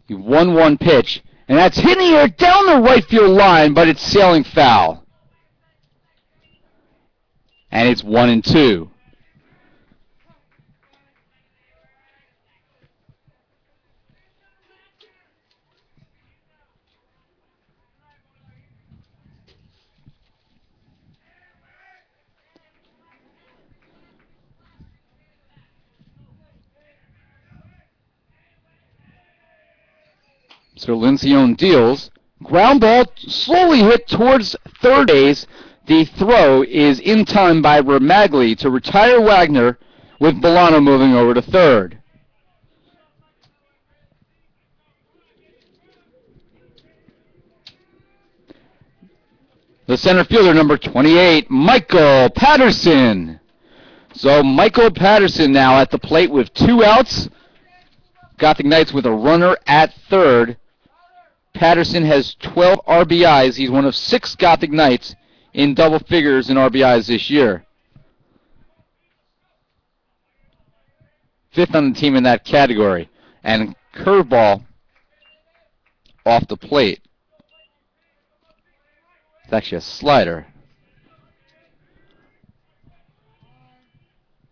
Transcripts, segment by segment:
He 1-1 pitch, and that's hitting her down the right field line, but it's sailing foul. And it's 1-2. So Lencioni deals. Ground ball slowly hit towards third base. The throw is in time by Ramagli to retire Wagner, with Bolano moving over to third. The center fielder, number 28, Michael Patterson. So Michael Patterson now at the plate with 2 outs. Gothic Knights with a runner at third. Patterson has 12 RBIs. He's one of 6 Gothic Knights in double figures in RBIs this year. 5th on the team in that category. And curveball off the plate. It's actually a slider.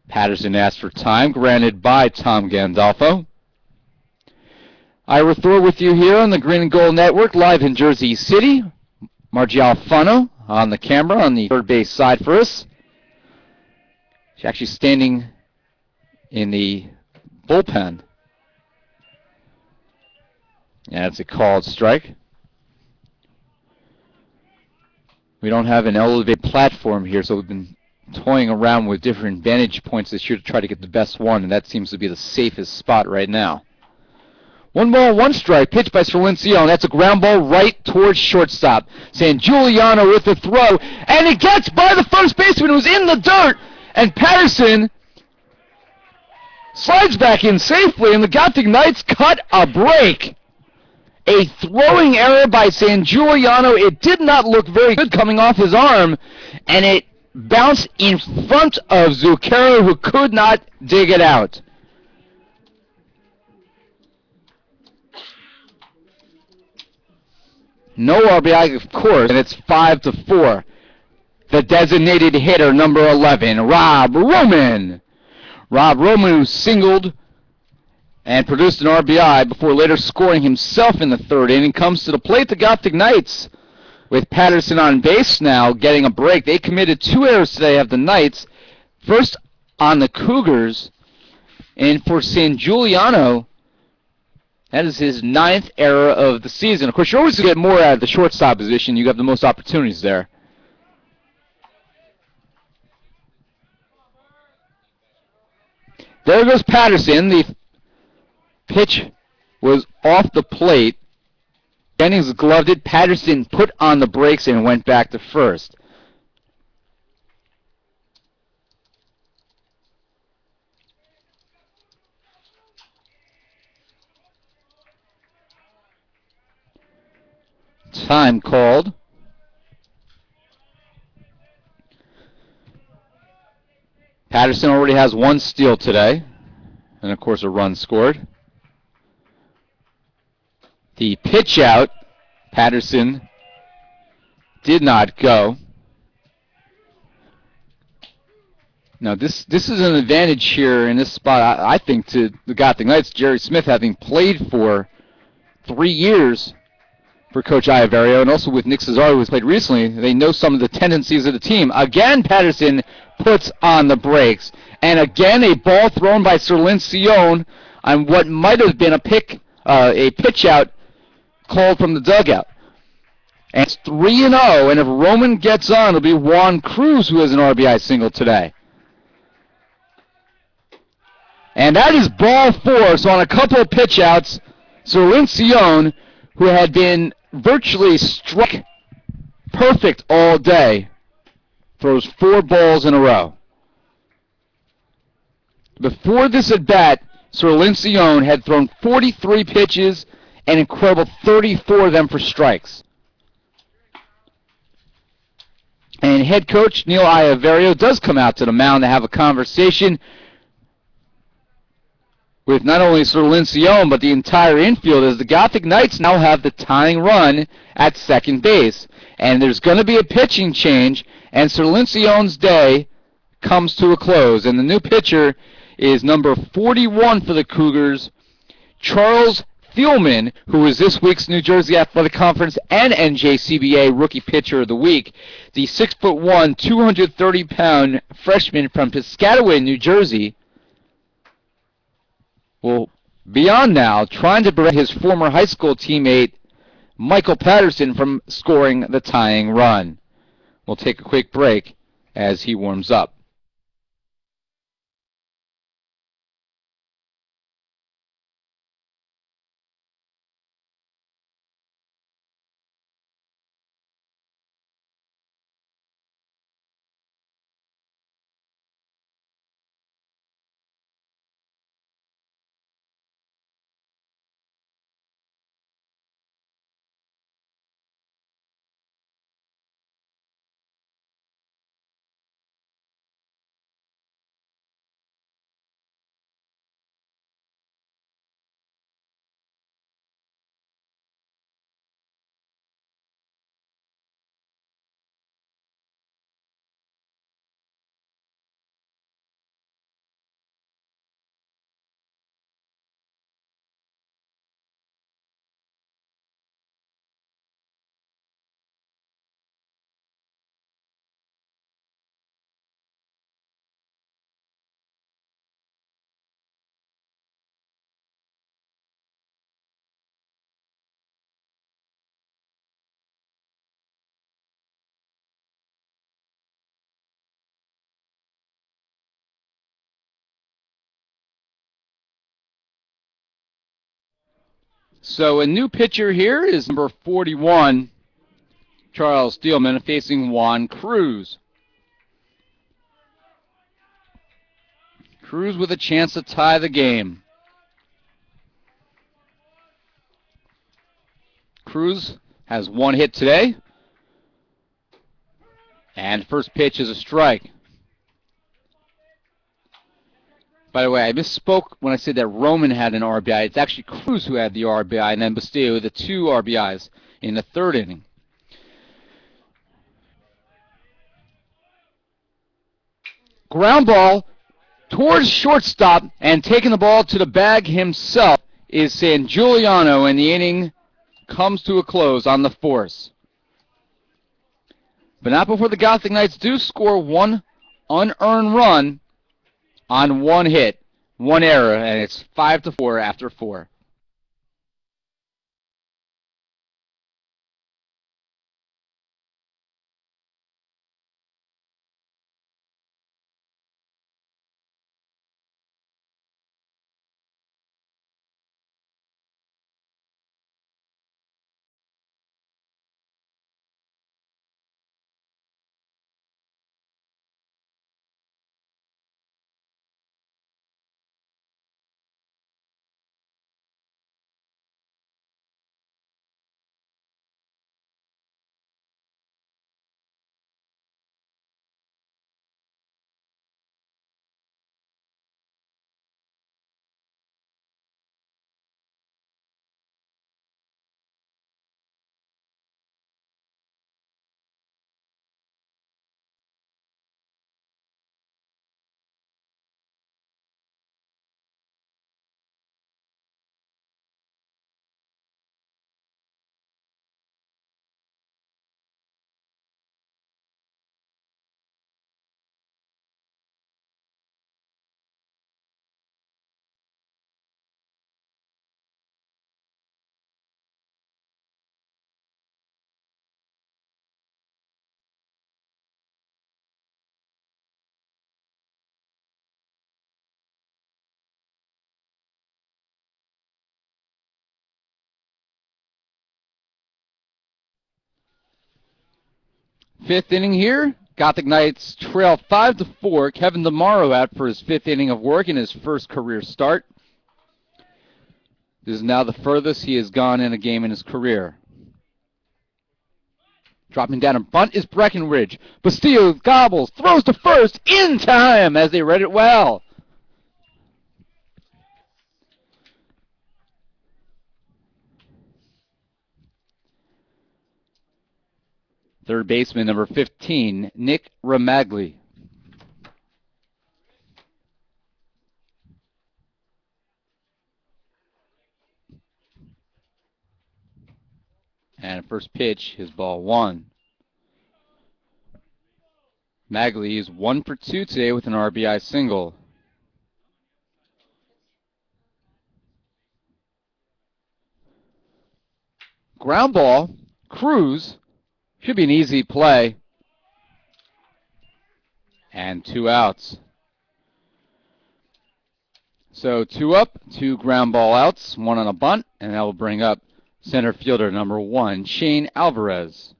Patterson asked for time, granted by Tom Gandolfo. Ira Thor with you here on the Green and Gold Network, live in Jersey City. Margie Alfano on the camera on the third base side for us. She's actually standing in the bullpen. Yeah, it's a called strike. We don't have an elevated platform here, so we've been toying around with different vantage points this year to try to get the best one, and that seems to be the safest spot right now. 1-1 strike, pitch by Lencioni. That's a ground ball right towards shortstop. San Giuliano with the throw, and it gets by the first baseman who's in the dirt, and Patterson slides back in safely, and the Gothic Knights cut a break. A throwing error by San Giuliano. It did not look very good coming off his arm, and it bounced in front of Zucchero, who could not dig it out. No RBI, of course, and it's 5-4. The designated hitter, number 11, Rob Roman. Rob Roman, who singled and produced an RBI before later scoring himself in the third inning, comes to the plate. The Gothic Knights, with Patterson on base now, getting a break. They committed 2 errors today of the Knights. First on the Cougars, and for San Giuliano, that is his 9th error of the season. Of course, you're always going to get more out of the shortstop position. You have the most opportunities there. There goes Patterson. The pitch was off the plate. Jennings gloved it. Patterson put on the brakes and went back to first. Time called. Patterson already has 1 steal today, and of course a run scored. The pitch out, Patterson did not go. Now this is an advantage here in this spot, I think, to the Gothic Knights. Jerry Smith having played for 3 years for Coach Iaverio, and also with Nick Cesaro, who's played recently. They know some of the tendencies of the team. Again, Patterson puts on the brakes. And again, a ball thrown by Lencioni on what might have been a pitch out called from the dugout. And it's 3-0, and if Roman gets on, it'll be Juan Cruz who has an RBI single today. And that is ball 4, so on a couple of pitch outs, Lencioni, who had been virtually struck perfect all day, throws 4 balls in a row. Before this at bat, Lencioni had thrown 43 pitches, an incredible 34 of them for strikes. And head coach Neil Iaverio does come out to the mound to have a conversation with not only Sir Lencioni but the entire infield, as the Gothic Knights now have the tying run at second base. And there's going to be a pitching change, and Sir Lencioni's day comes to a close. And the new pitcher is number 41 for the Cougars, Charles Thielman, who is this week's New Jersey Athletic Conference and NJCBA Rookie Pitcher of the Week. The 6'1", 230-pound freshman from Piscataway, New Jersey, will be on now, trying to prevent his former high school teammate Michael Patterson from scoring the tying run. We'll take a quick break as he warms up. So a new pitcher here is number 41, Charles Thielman, facing Juan Cruz. Cruz with a chance to tie the game. Cruz has one hit today, and first pitch is a strike. By the way, I misspoke when I said that Roman had an RBI. It's actually Cruz who had the RBI, and then Bastillo with the 2 RBIs in the third inning. Ground ball towards shortstop, and taking the ball to the bag himself is San Giuliano, and the inning comes to a close on the force. But not before the Gothic Knights do score one unearned run on one hit, one error, and it's 5-4 after 4. Fifth inning here. Gothic Knights trail 5-4. Kevin DeMauro out for his 5th inning of work in his first career start. This is now the furthest he has gone in a game in his career. Dropping down and bunt is Breckenridge. Bastillo gobbles, throws to first in time as they read it well. Third baseman, number 15, Nick Ramagli. And first pitch is ball one. Magley is 1 for 2 today with an RBI single. Ground ball, Cruz, should be an easy play. And 2 outs. So 2 up, 2 ground ball outs, 1 on a bunt, and that will bring up center fielder number 1, Shane Alvarez.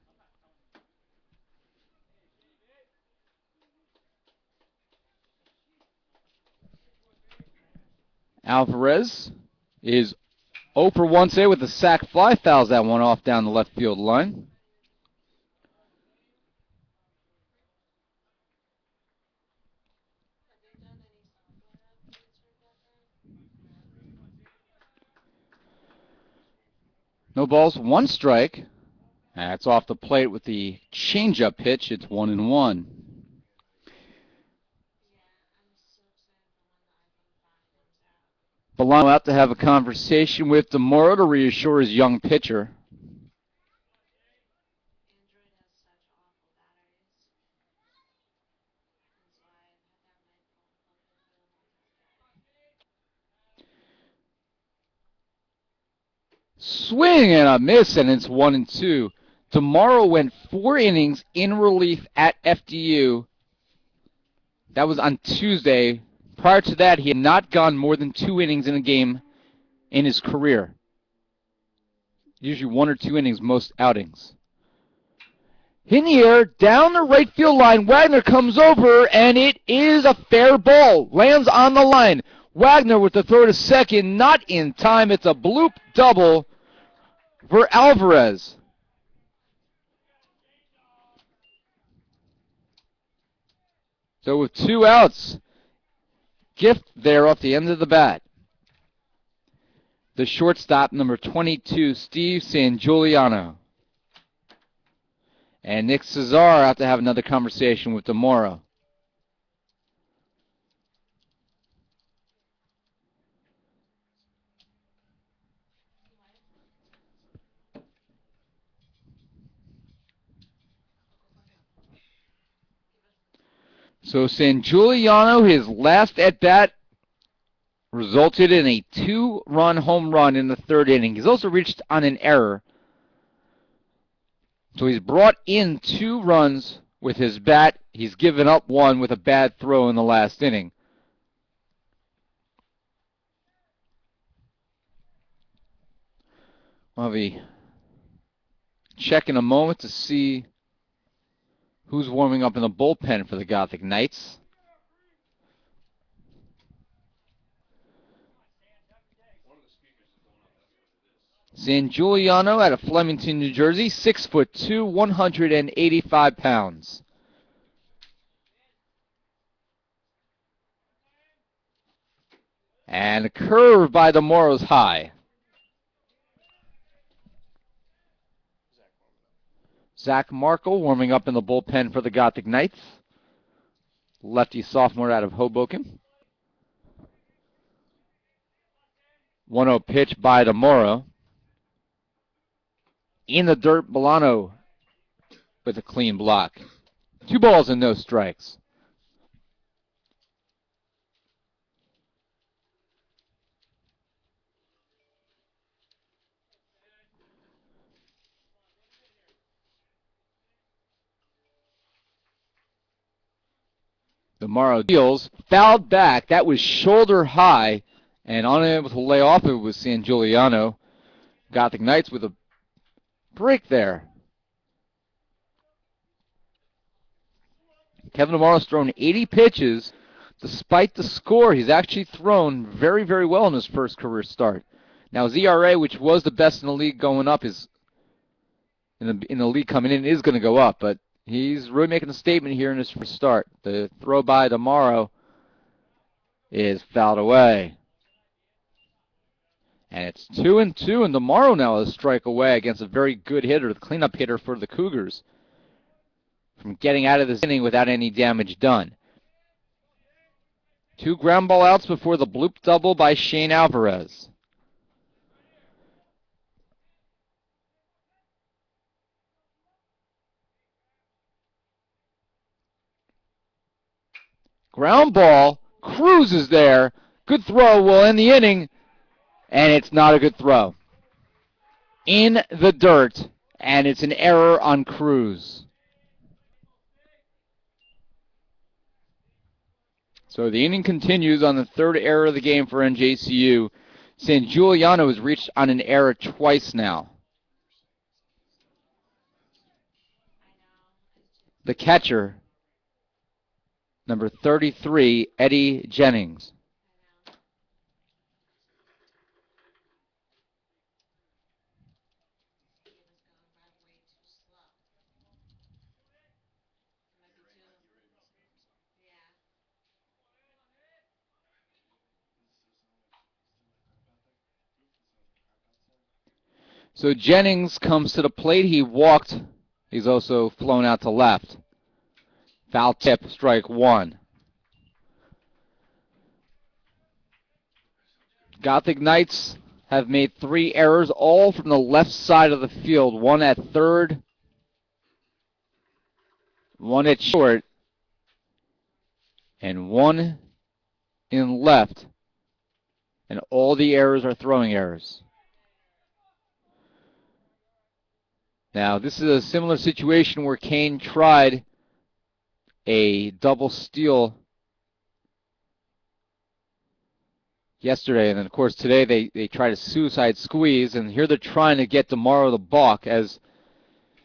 Alvarez is 0 for 1 today with a sac fly, fouls that one off down the left field line. No balls, 1 strike. That's off the plate with the changeup pitch. It's 1-1. Bolano out to have a conversation with DeMoro to reassure his young pitcher. Swing and a miss, and it's 1-2. DeMoro went 4 innings in relief at FDU. That was on Tuesday. Prior to that, he had not gone more than 2 innings in a game in his career. Usually 1 or 2 innings, most outings. In the air, down the right field line, Wagner comes over, and it is a fair ball. Lands on the line. Wagner with the throw to second, not in time. It's a bloop double for Alvarez. So with 2 outs, gift there off the end of the bat. The shortstop, number 22, Steve Sangiuliano. And Nick Cesar out to have another conversation with DeMoro. So Sangiuliano, his last at-bat resulted in a 2-run home run in the 3rd inning. He's also reached on an error. So he's brought in 2 runs with his bat. He's given up 1 with a bad throw in the last inning. I'll be checking a moment to see who's warming up in the bullpen for the Gothic Knights. Sangiuliano out of Flemington, New Jersey, 6'2", 185 pounds. And a curve by DeMoro's high. Zach Markle warming up in the bullpen for the Gothic Knights. Lefty sophomore out of Hoboken. 1-0 pitch by DeMoro. In the dirt, Bolano with a clean block. 2 balls and no strikes. DeMoro deals, fouled back. That was shoulder high, and unable to lay off it was Sangiuliano. Gothic Knights with a break there. Kevin DeMoro's thrown 80 pitches. Despite the score, he's actually thrown very, very well in his first career start. Now his ERA, which was the best in the league going up, is in the league coming in, is going to go up, but he's really making a statement here in his first start. The throw by DeMoro is fouled away. And it's 2-2, and DeMoro now is a strike away against a very good hitter, the cleanup hitter for the Cougars, from getting out of this inning without any damage done. 2 ground ball outs before the bloop double by Shane Alvarez. Ground ball. Cruz is there. Good throw will end the inning, and it's not a good throw. In the dirt, and it's an error on Cruz. So the inning continues on the 3rd error of the game for NJCU. San Giuliano has reached on an error twice now. The catcher, number 33, Eddie Jennings. So Jennings comes to the plate. He walked. He's also flown out to left. Foul tip, strike 1. Gothic Knights have made 3 errors, all from the left side of the field. 1 at third, 1 at short, and 1 in left. And all the errors are throwing errors. Now, this is a similar situation where Kean tried a double steal yesterday, and then, of course, today they tried a suicide squeeze, and here they're trying to get DeMauro the balk as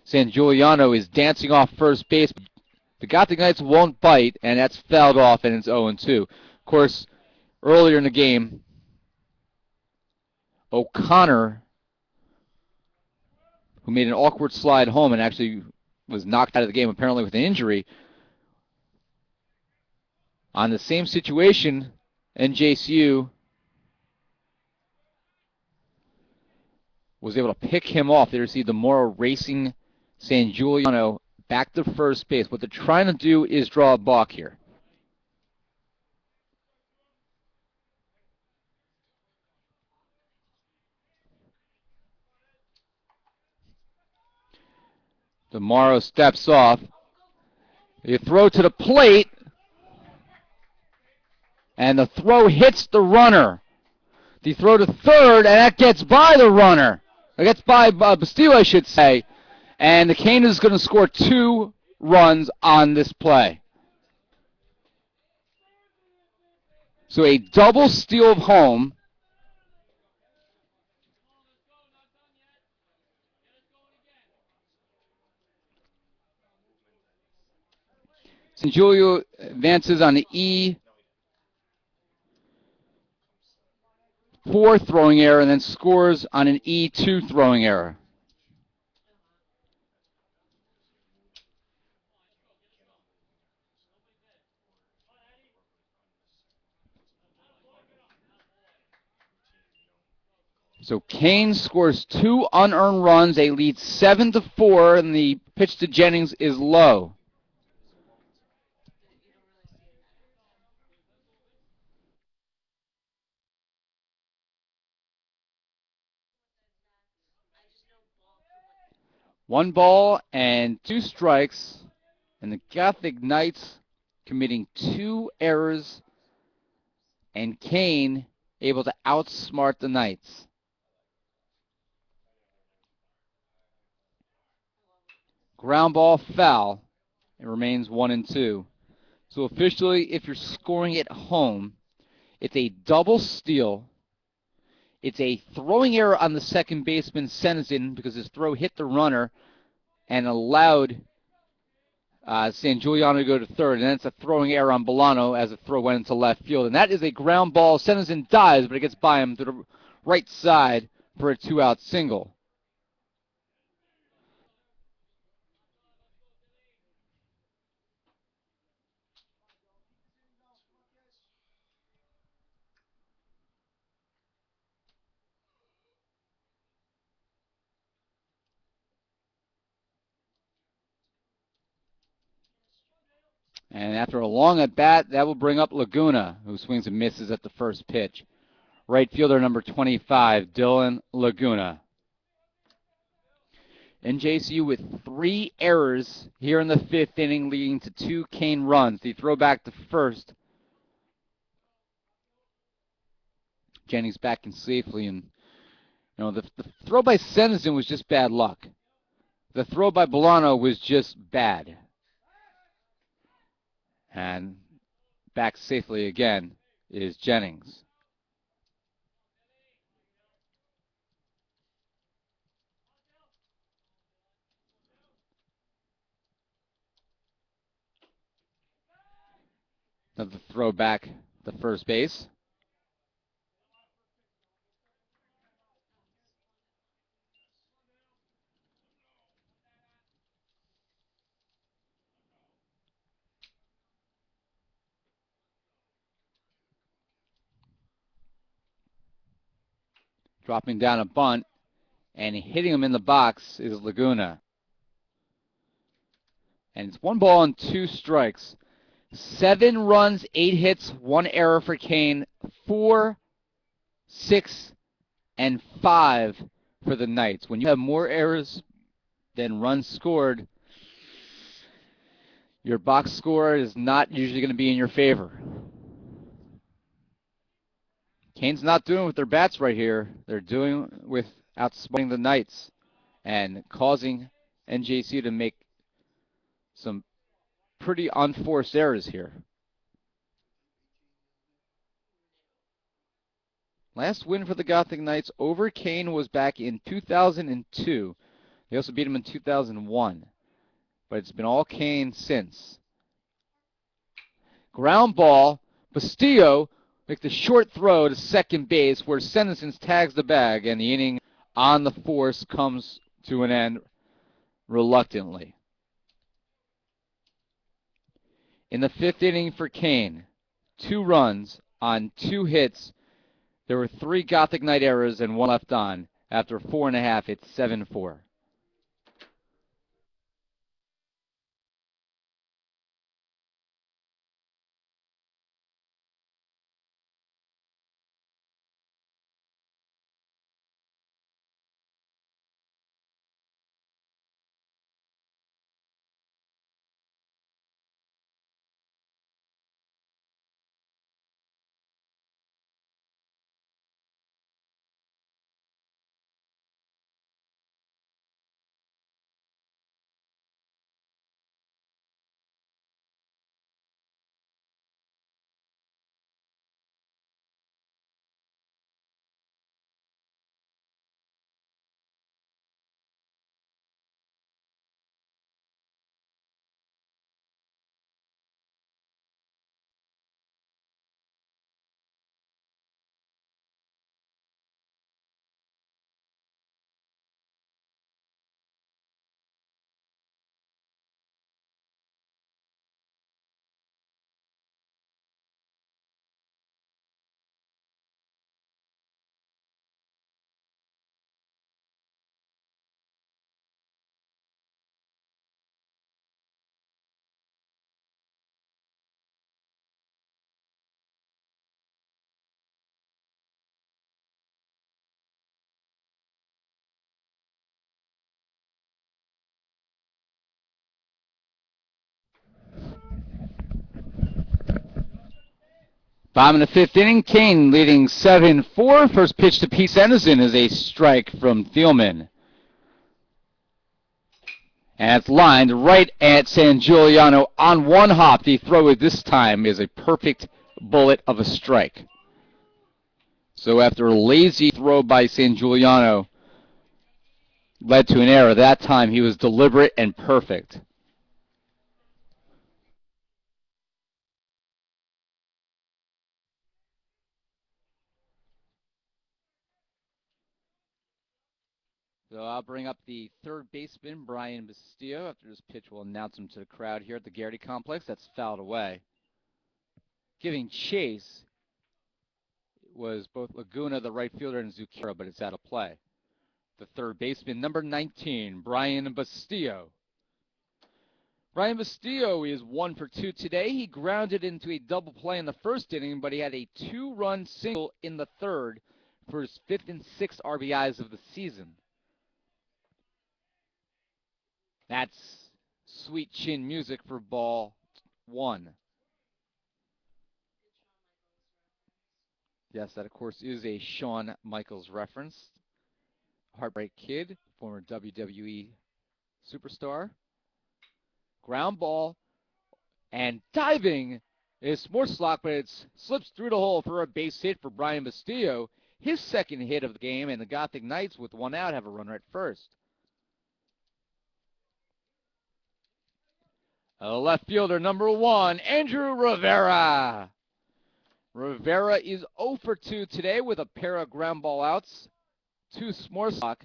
San Giuliano is dancing off first base. The Gothic Knights won't bite, and that's fouled off, and it's 0-2. Of course, earlier in the game, O'Connor, who made an awkward slide home and actually was knocked out of the game apparently with an injury, on the same situation, NJCU was able to pick him off. There you see DeMauro racing San Giuliano back to first base. What they're trying to do is draw a balk here. DeMauro steps off. You throw to the plate, and the throw hits the runner. The throw to third, and that gets by the runner. It gets by Bastille, I should say. And the Kean is going to score 2 runs on this play. So a double steal of home. San Giulio advances on the E4 throwing error and then scores on an E2 throwing error. So Kean scores 2 unearned runs. They lead 7-4, and the pitch to Jennings is low. One ball and 2 strikes, and the Gothic Knights committing 2 errors, and Kean able to outsmart the Knights. Ground ball foul. It remains 1-2. So officially, if you're scoring at home, it's a double steal. It's a throwing error on the second baseman, Senizin, because his throw hit the runner and allowed San Giuliano to go to third. And then it's a throwing error on Bolano as the throw went into left field. And that is a ground ball. Senizin dives, but it gets by him to the right side for a 2-out single. And after a long at bat, that will bring up Laguna, who swings and misses at the first pitch. Right fielder number 25, Dylan Laguna. NJCU with 3 errors here in the 5th inning, leading to 2 Kean runs. The throw back to first. Jennings back in safely, and the throw by Senison was just bad luck. The throw by Bolano was just bad. And back safely again is Jennings. Another throw back to first base. Dropping down a bunt and hitting him in the box is Laguna. And it's 1 ball and 2 strikes. 7 runs, 8 hits, 1 error for Kean. 4, 6, and 5 for the Knights. When you have more errors than runs scored, your box score is not usually going to be in your favor. Kean's not doing with their bats right here. They're doing with outsmarting the Knights and causing NJCU to make some pretty unforced errors here. Last win for the Gothic Knights over Kean was back in 2002. They also beat him in 2001. But it's been all Kean since. Ground ball. Bastillo makes the short throw to second base where Senison tags the bag, and the inning on the force comes to an end reluctantly. In the 5th inning for Kean, 2 runs on 2 hits. There were 3 Gothic Knight errors and 1 left on. After 4.5, it's 7-4. Bottom of the 5th inning, Kean leading 7-4. First pitch to Pete Senison is a strike from Thielman. And it's lined right at San Giuliano on 1 hop. The throw this time is a perfect bullet of a strike. So after a lazy throw by San Giuliano led to an error, that time he was deliberate and perfect. So I'll bring up the 3rd baseman, Brian Bastillo. After this pitch, we'll announce him to the crowd here at the Garrity Complex. That's fouled away. Giving chase was both Laguna, the right fielder, and Zucchero, but it's out of play. The 3rd baseman, number 19, Brian Bastillo. Brian Bastillo is 1 for 2 today. He grounded into a double play in the first inning, but he had a 2-run single in the third for his 5th and 6th RBIs of the season. That's sweet chin music for ball 1. Yes, that of course is a Shawn Michaels reference. Heartbreak Kid, former WWE superstar. Ground ball, and diving is Smorslock, but it slips through the hole for a base hit for Brian Bastillo. His second hit of the game, and the Gothic Knights, with 1 out, have a runner at first. Left fielder number 1, Andrew Rivera. Rivera is 0 for 2 today with a pair of ground ball outs to Smorslock.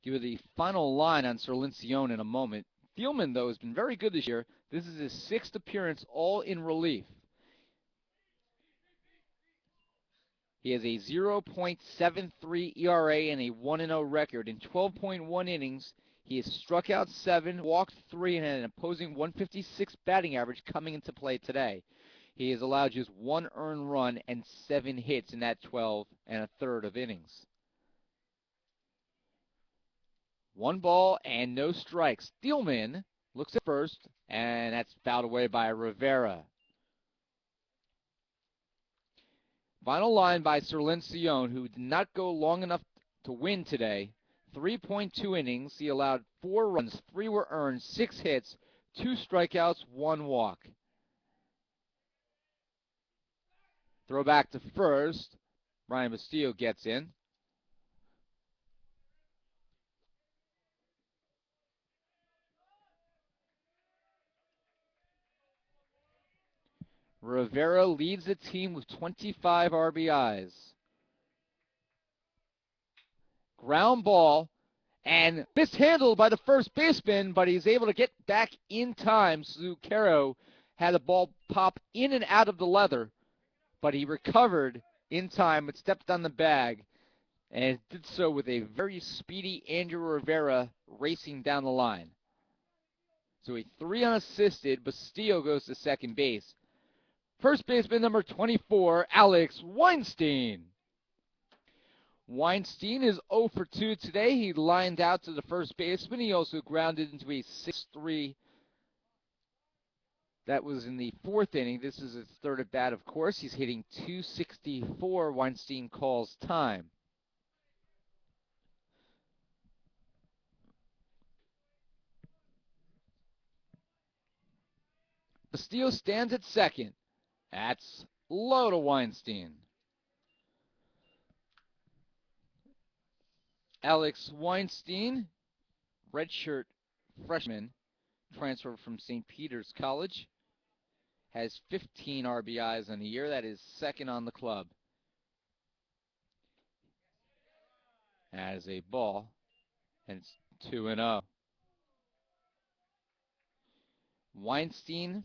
Give you the final line on Sir Lincione in a moment. Thielman, though, has been very good this year. This is his 6th appearance, all in relief. He has a 0.73 ERA and a 1-0 record. In 12.1 innings, he has struck out 7, walked 3, and had an opposing 156 batting average coming into play today. He has allowed just 1 earned run and 7 hits in that 12 1/3 of innings. 1 ball and no strikes. Thielman looks at first, and that's fouled away by Rivera. Final line by Sir Lincione, who did not go long enough to win today. 3.2 innings. He allowed 4 runs, 3 were earned, 6 hits, 2 strikeouts, 1 walk. Throw back to first. Brian Bastillo gets in. Rivera leads the team with 25 RBIs. Ground ball, and mishandled by the first baseman, but he's able to get back in time. Zucchero had the ball pop in and out of the leather, but he recovered in time but stepped on the bag, and did so with a very speedy Andrew Rivera racing down the line. So a 3 unassisted. Bastillo goes to second base. First baseman number 24, Alex Weinstein. Weinstein is 0 for 2 today. He lined out to the first baseman. He also grounded into a 6-3. That was in the 4th inning. This is his 3rd at bat, of course. He's hitting .264. Weinstein calls time. Bastillo stands at second. That's low to Weinstein. Alex Weinstein, redshirt freshman, transferred from St. Peter's College, has 15 RBIs in a year. That is 2nd on the club. That is a ball, and it's 2-0. Weinstein,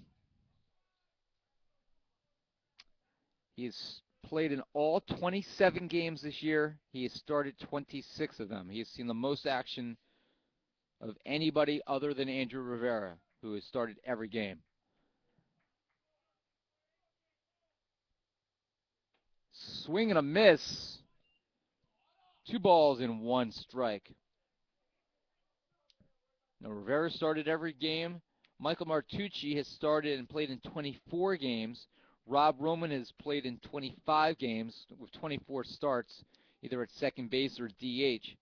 he has played in all 27 games this year. He has started 26 of them. He has seen the most action of anybody other than Andrew Rivera, who has started every game. Swing and a miss. 2 balls and 1 strike. Now, Rivera started every game. Michael Martucci has started and played in 24 games. Rob Roman has played in 25 games with 24 starts, either at second base or DH.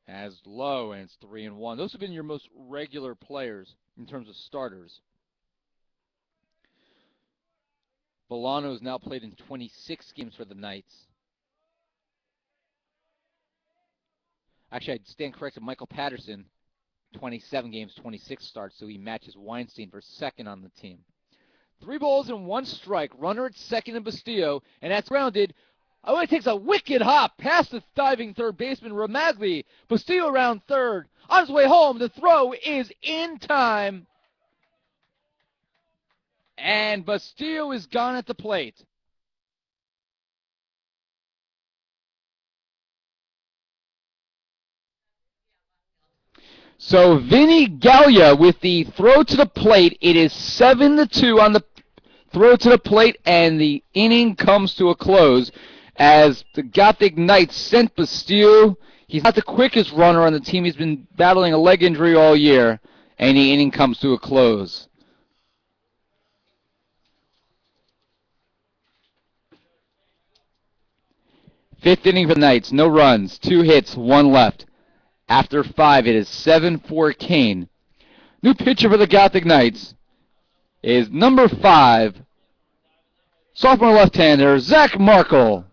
As low, and it's 3-1. Those have been your most regular players in terms of starters. Bolano has now played in 26 games for the Knights. Actually, I'd stand corrected. Michael Patterson, 27 games, 26 starts, so he matches Weinstein for 2nd on the team. 3 balls and 1 strike. Runner at second and Bastillo, and that's grounded. Oh, it takes a wicked hop past the diving third baseman Ramagli. Bastillo around third. On his way home, the throw is in time. And Bastille is gone at the plate. So Vinny Gallia with the throw to the plate. It is 7-2 on the throw to the plate, and the inning comes to a close as the Gothic Knights sent Bastille. He's not the quickest runner on the team. He's been battling a leg injury all year, and the inning comes to a close. Fifth inning for the Knights. No runs, 2 hits, 1 left. After 5, it is 7-4 Kean. New pitcher for the Gothic Knights is number 5, sophomore left-hander, Zach Markle.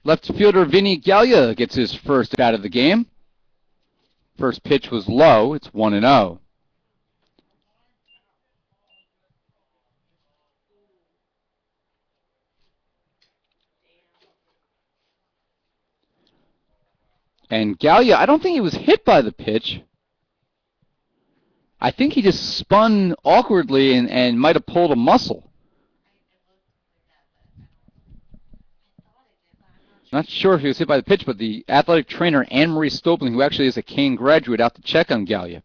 Left fielder Vinny Gallia gets his first out of the game. First pitch was low. It's 1-0. And Gallia, I don't think he was hit by the pitch. I think he just spun awkwardly and might have pulled a muscle. Not sure if he was hit by the pitch, but the athletic trainer, Anne-Marie Stobling, who actually is a Kean graduate, out to check on Gallia.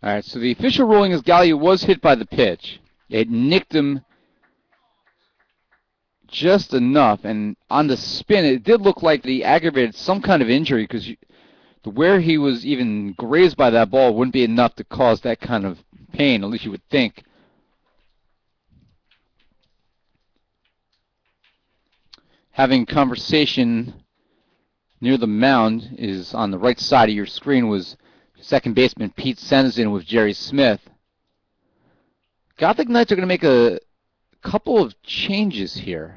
All right, so the official ruling is Gallia was hit by the pitch. It nicked him just enough, and on the spin, it did look like he aggravated some kind of injury because where he was even grazed by that ball wouldn't be enough to cause that kind of pain, at least you would think. Having conversation Near the mound is on the right side of your screen was second baseman Pete Senzen with Jerry Smith. Gothic Knights are going to make a couple of changes here.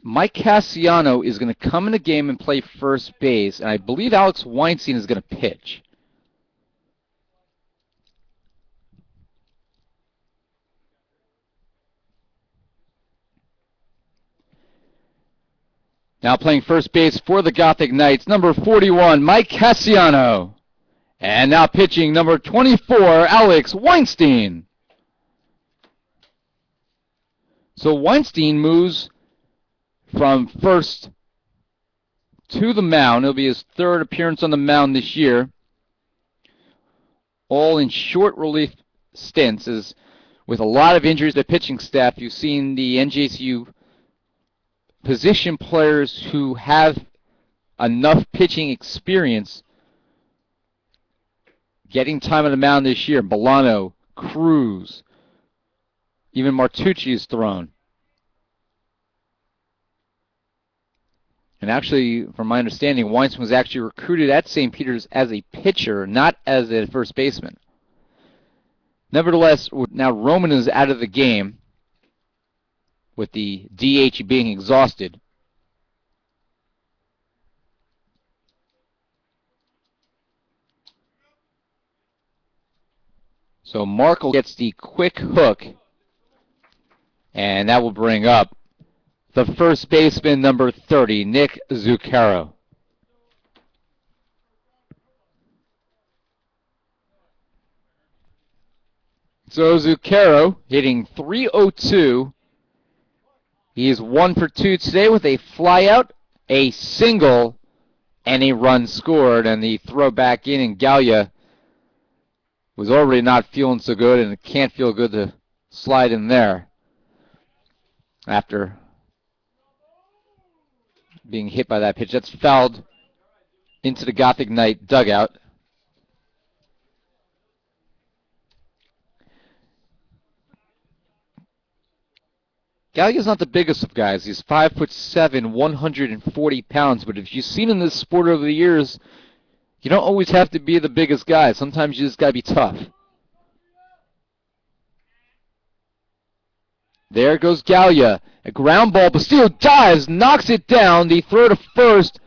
Mike Cassiano is going to come in the game and play first base, and I believe Alex Weinstein is going to pitch. Now playing first base for the Gothic Knights, number 41, Mike Cassiano. And now pitching, number 24, Alex Weinstein. So Weinstein moves from first to the mound. It'll be his third appearance on the mound this year. All in short relief stints. As with a lot of injuries to the pitching staff, you've seen the NJCU position players who have enough pitching experience getting time on the mound this year. Bolano, Cruz, even Martucci is thrown. And actually, from my understanding, Weinstein was actually recruited at St. Peter's as a pitcher, not as a first baseman. Nevertheless, now Roman is out of the game with the DH being exhausted. So Markle gets the quick hook, and that will bring up the first baseman, number 30, Nick Zuccaro. So Zuccaro hitting .302. He is 1 for 2 today with a flyout, a single, and a run scored. And the throw back in, and Gallia was already not feeling so good, and it can't feel good to slide in there after being hit by that pitch. That's fouled into the Gothic Knight dugout. Gallia's not the biggest of guys. He's 5'7", 140 pounds. But if you've seen in this sport over the years, you don't always have to be the biggest guy. Sometimes you just got to be tough. There goes Gallia. A ground ball. Basile dives, knocks it down. The throw to first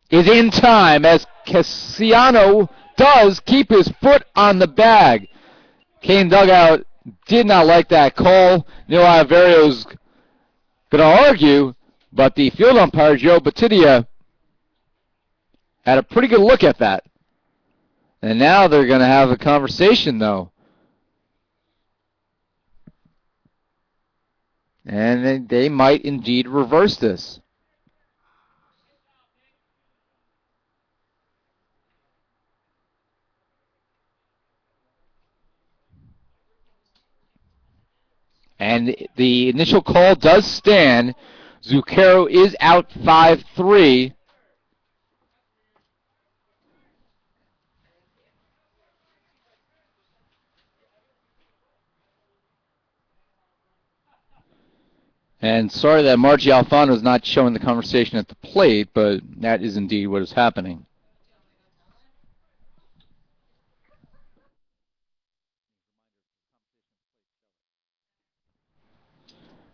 is in time as Cassiano does keep his foot on the bag. Kean dugout did not like that call. Neil Iverio's going to argue, but the field umpire, Joe Batidia, had a pretty good look at that. And now they're going to have a conversation, though. And they might indeed reverse this. And the initial call does stand. Zuccaro is out 5-3. And sorry that Margie Alfano is not showing the conversation at the plate, but that is indeed what is happening.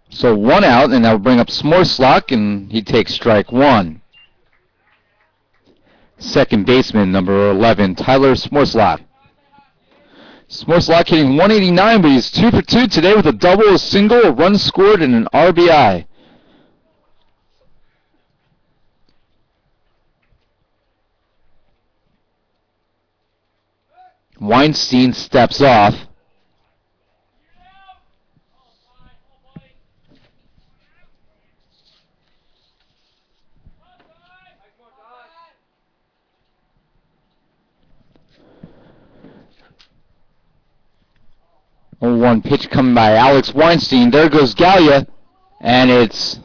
So one out, and that will bring up Smorslock, and he takes strike one. Second baseman, number 11, Tyler Smorslock. Smorslock hitting 189, but he's 2 for 2 today with a double, a single, a run scored, and an RBI. Weinstein steps off. One pitch coming by Alex Weinstein. There goes Gallia, and it's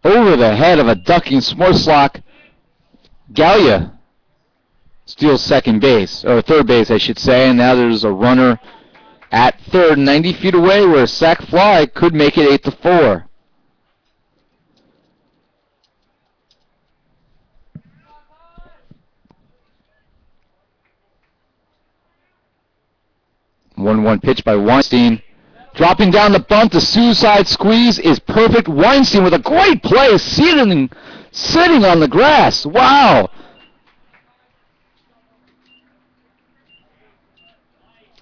over the head of a ducking Smorslock. Gallia steals second base, or third base, I should say, and now there's a runner At third, 90 feet away, where a sac fly could make it 8-4. One pitch by Weinstein. Dropping down the bunt, the suicide squeeze is perfect. Weinstein with a great play, sitting on the grass. Wow.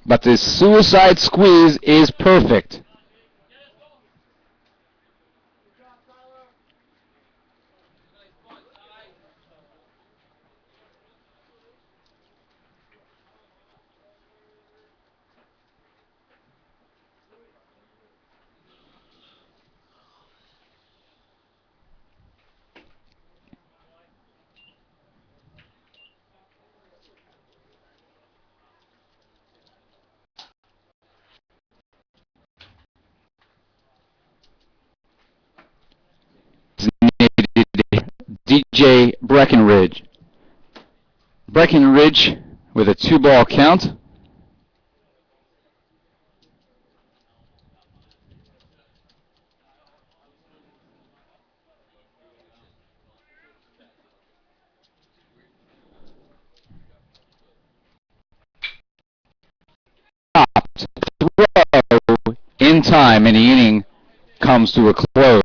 But this suicide squeeze is perfect. DJ Breckenridge. Breckenridge with a 2-ball count. Stopped. Throw in time, and the inning comes to a close.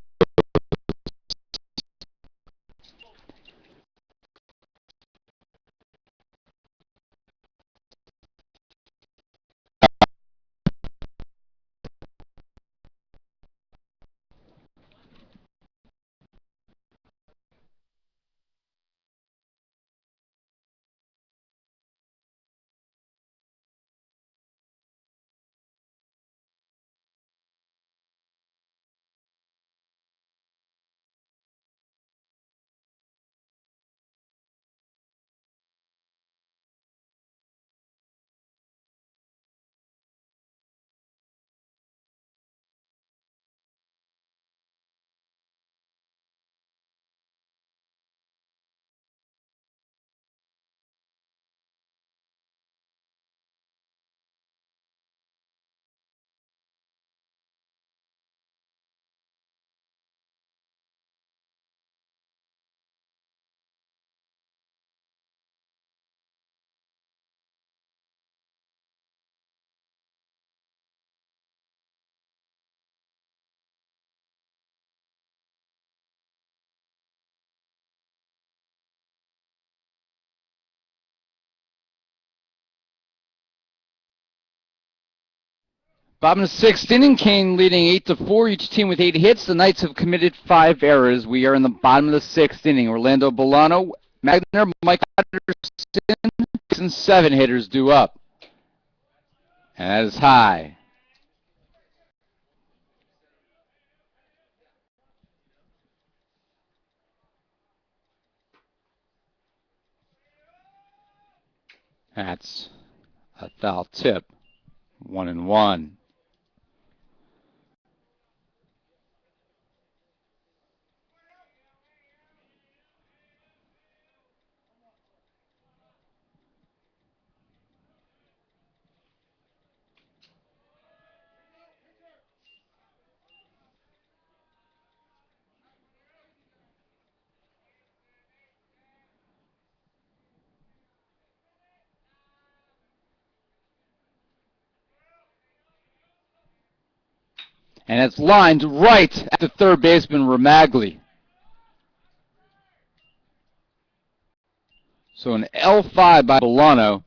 Bottom of the sixth inning, Kean leading 8-4, each team with 8 hits. The Knights have committed 5 errors. We are in the bottom of the sixth inning. Orlando Bolano, Magner, Mike Patterson, and 7 hitters due up. And that is high. That's a foul tip. 1-1. And it's lined right at the third baseman, Ramagli. So an L5 by Bolano.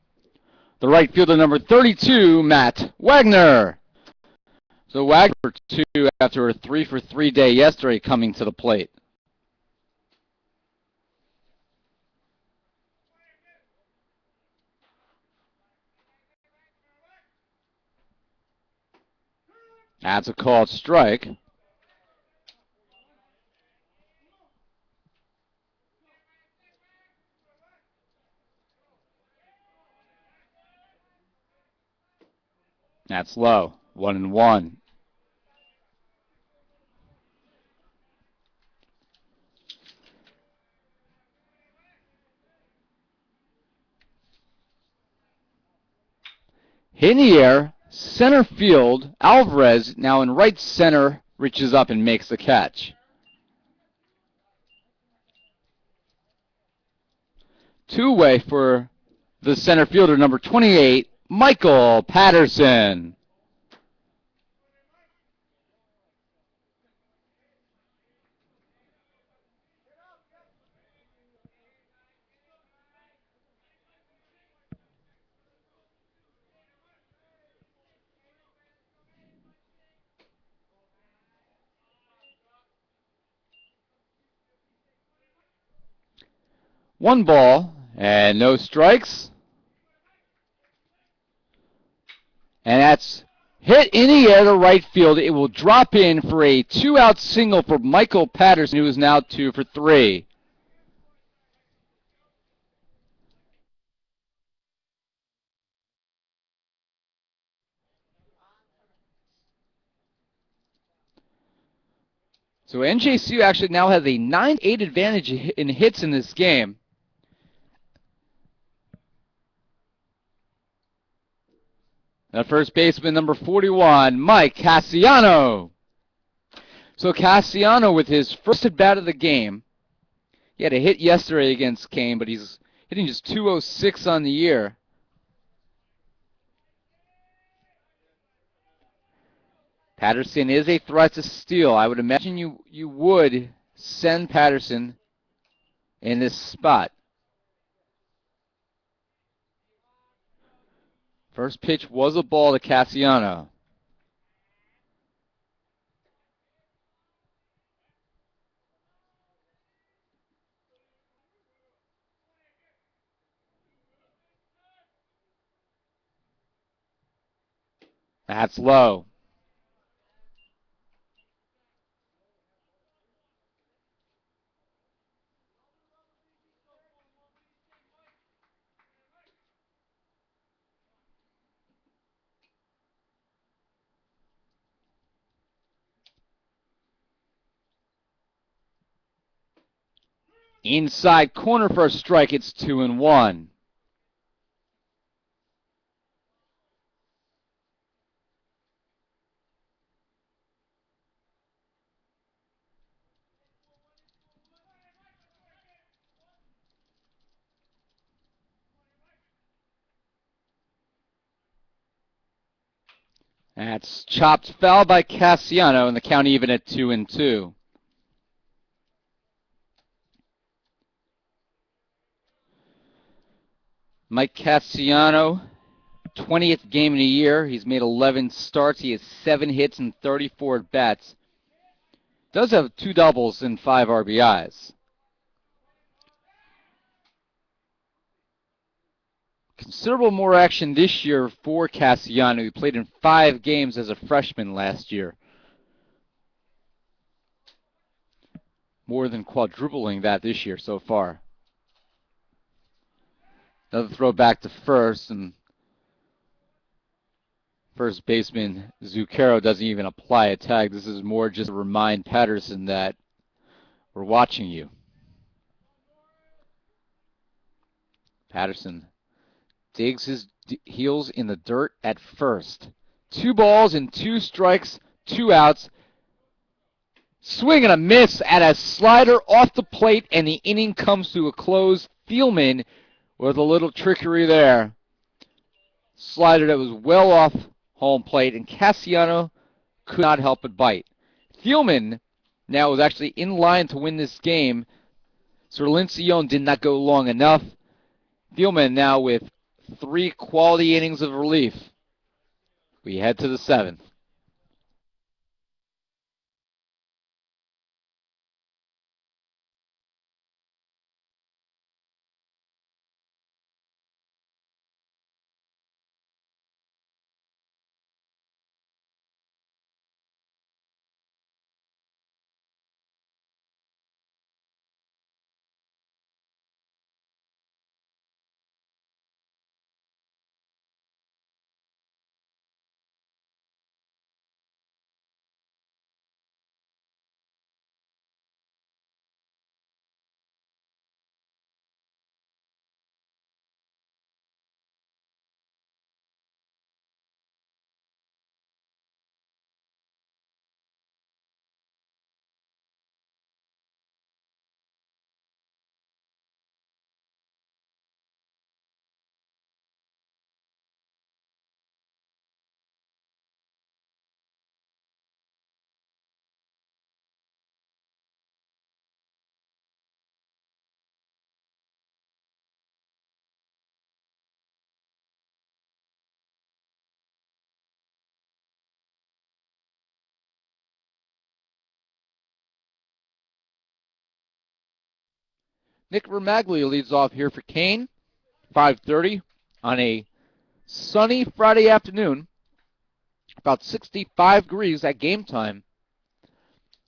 The right fielder, number 32, Matt Wagner. So Wagner for 2 after a 3-for-3 day yesterday coming to the plate. That's a called strike. That's low. 1-1. Hit in the air, Center field, Alvarez, now in right center, reaches up and makes the catch. Two-way for the center fielder, number 28, Michael Patterson. One ball and no strikes. And that's hit in the air to right field. It will drop in for a two-out single for Michael Patterson, who is now 2 for 3. So NJCU actually now has a 9-8 advantage in hits in this game. The first baseman, number 41, Mike Cassiano. So Cassiano, with his first at-bat of the game, he had a hit yesterday against Kean, but he's hitting just .206 on the year. Patterson is a threat to steal. I would imagine you would send Patterson in this spot. First pitch was a ball to Cassiano. That's low. Inside corner for a strike. It's 2-1. That's chopped foul by Cassiano, and the count even at 2-2. Mike Cassiano, 20th game in a year. He's made 11 starts. He has 7 hits and 34 at-bats. Does have 2 doubles and 5 RBIs. Considerable more action this year for Cassiano. He played in 5 games as a freshman last year. More than quadrupling that this year so far. Another throw back to first, and first baseman Zucchero doesn't even apply a tag. This is more just to remind Patterson that we're watching you. Patterson digs his heels in the dirt at first. 2 balls and 2 strikes, 2 outs. Swing and a miss at a slider off the plate, and the inning comes to a close. Thielman with a little trickery there. Slider that was well off home plate, and Cassiano could not help but bite. Thielman now was actually in line to win this game. Sir Lincione did not go long enough. Thielman now with 3 quality innings of relief. We head to the 7th. Nick Romaglia leads off here for Kean. 5:30 on a sunny Friday afternoon. About 65 degrees at game time.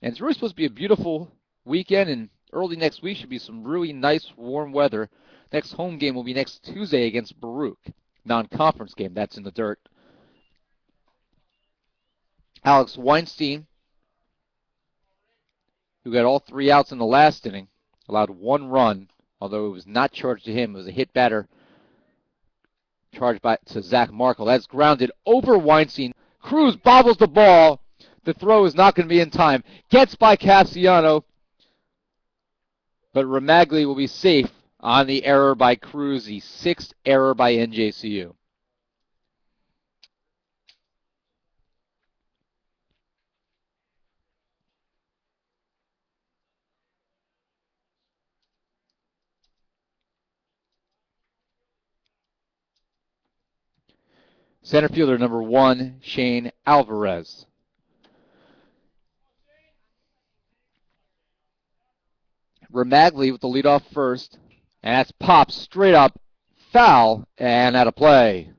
And it's really supposed to be a beautiful weekend, and early next week should be some really nice warm weather. Next home game will be next Tuesday against Baruch. Non-conference game. That's in the dirt. Alex Weinstein, who got all 3 outs in the last inning, allowed 1 run, although it was not charged to him. It was a hit batter charged to Zach Markle. That's grounded over Weinstein. Cruz bobbles the ball. The throw is not going to be in time. Gets by Cassiano, but Romaglia will be safe on the error by Cruz, the 6th error by NJCU. Center fielder number 1, Shane Alvarez. Romaglia with the leadoff first, and that's popped straight up, foul, and out of play.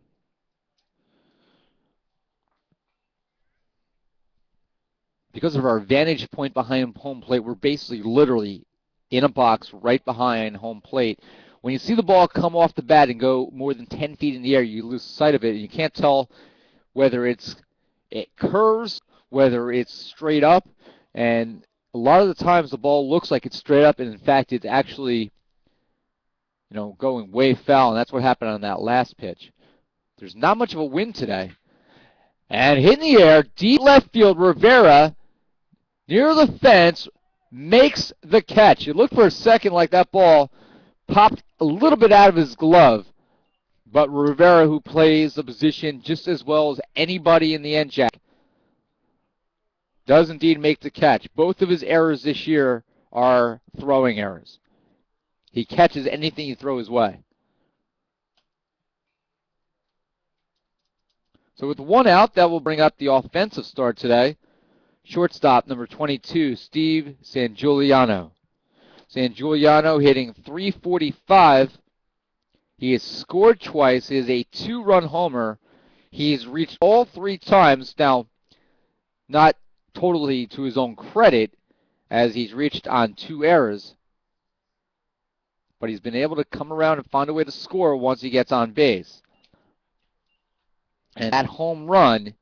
Because of our vantage point behind home plate, we're basically literally in a box right behind home plate. When you see the ball come off the bat and go more than 10 feet in the air, you lose sight of it, and you can't tell whether it curves, whether it's straight up, and a lot of the times the ball looks like it's straight up, and in fact it's actually, going way foul, and that's what happened on that last pitch. There's not much of a wind today. And hit in the air, deep left field, Rivera, near the fence, makes the catch. It looked for a second like that ball popped a little bit out of his glove, but Rivera, who plays the position just as well as anybody in the NJAC, does indeed make the catch. Both of his errors this year are throwing errors. He catches anything you throw his way. So with 1 out, that will bring up the offensive start today. Shortstop number 22, Steve Sangiuliano. Sangiuliano hitting .345. He has scored twice. He is a 2-run homer. He's reached all 3 times. Now, not totally to his own credit, as he's reached on 2 errors. But he's been able to come around and find a way to score once he gets on base. And that home run,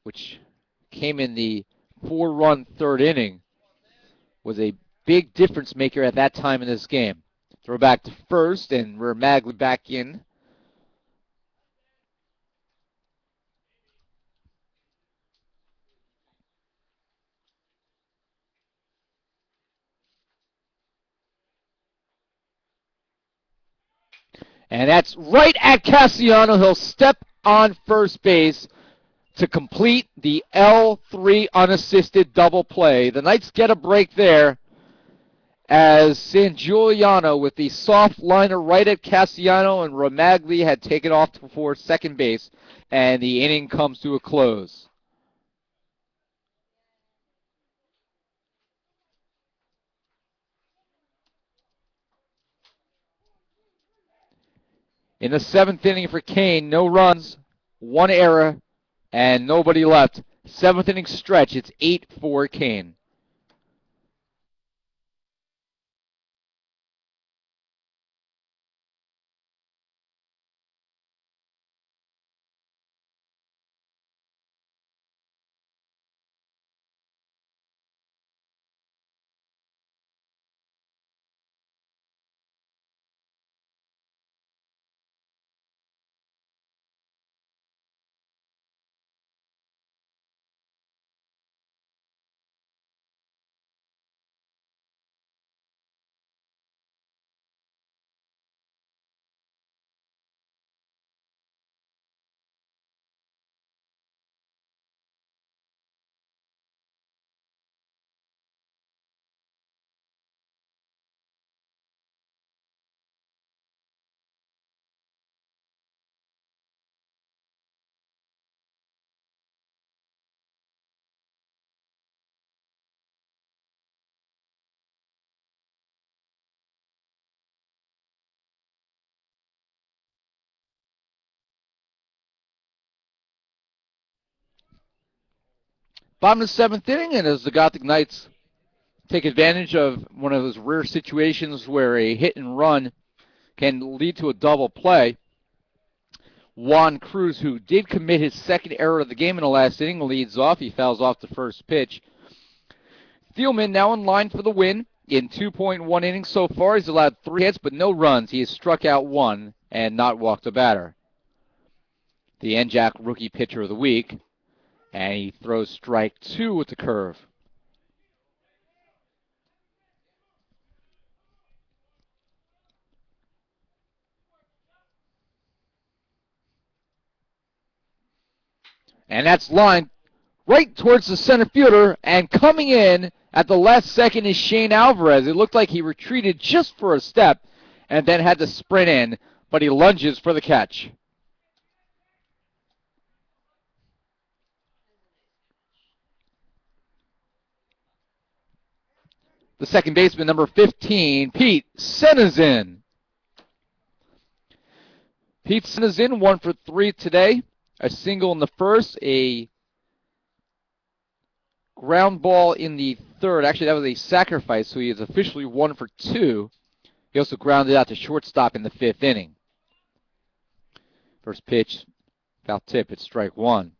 which came in the 4-run 3rd inning, was a big difference maker at that time in this game. Throw back to first, and Romaglia back in. And that's right at Cassiano. He'll step on first base to complete the L3 unassisted double play. The Knights get a break there as Sangiuliano with the soft liner right at Cassiano, and Romaglia had taken off for second base, and the inning comes to a close. In the 7th inning for Kean, no runs, 1 error, and nobody left. 7th inning stretch, it's 8-4 Kean. Bottom of the 7th inning, and as the Gothic Knights take advantage of one of those rare situations where a hit and run can lead to a double play, Juan Cruz, who did commit his second error of the game in the last inning, leads off. He fouls off the first pitch. Thielman now in line for the win. In 2.1 innings so far, he's allowed 3 hits but no runs. He has struck out 1 and not walked a batter. The NJAC Rookie Pitcher of the Week, and he throws strike 2 with the curve. And that's lined right towards the center fielder, and coming in at the last second is Shane Alvarez. It looked like he retreated just for a step and then had to sprint in, but he lunges for the catch. The second baseman, number 15, Pete Senazin. Pete Senazin, 1 for 3 today. A single in the first, a ground ball in the third. Actually, that was a sacrifice, so he is officially 1 for 2. He also grounded out to shortstop in the 5th inning. First pitch, foul tip, it's strike 1.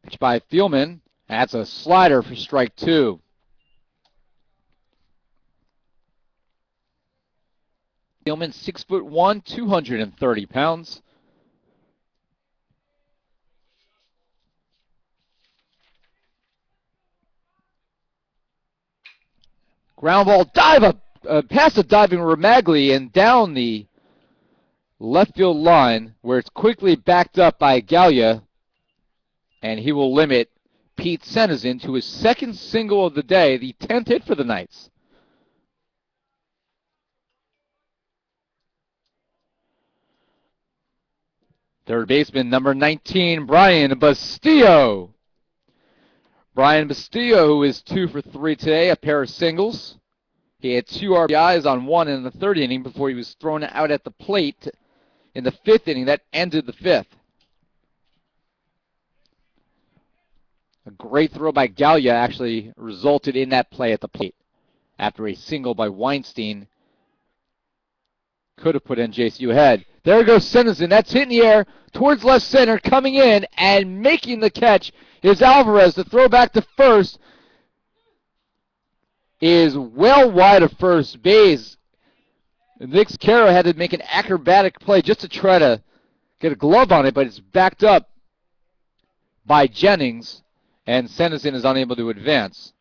Pitch by Thielman. That's a slider for strike 2. Thielman, 6'1", 230 pounds. Ground ball dive past the diving Ramagli and down the left field line, where it's quickly backed up by Gallia, and he will limit Pete Senazin to his second single of the day, the 10th hit for the Knights. Third baseman, number 19, Brian Bastillo. Brian Bastillo, who is 2 for 3 today, a pair of singles. He had 2 RBIs on 1 in the 3rd inning before he was thrown out at the plate in the 5th inning. That ended the 5th. A great throw by Gallia actually resulted in that play at the plate after a single by Weinstein could have put NJCU ahead. There goes Senazin. That's hit in the air towards left center. Coming in and making the catch is Alvarez. The throw back to first is well wide of first base. Nick Caro had to make an acrobatic play just to try to get a glove on it, but it's backed up by Jennings, and Senazin is unable to advance.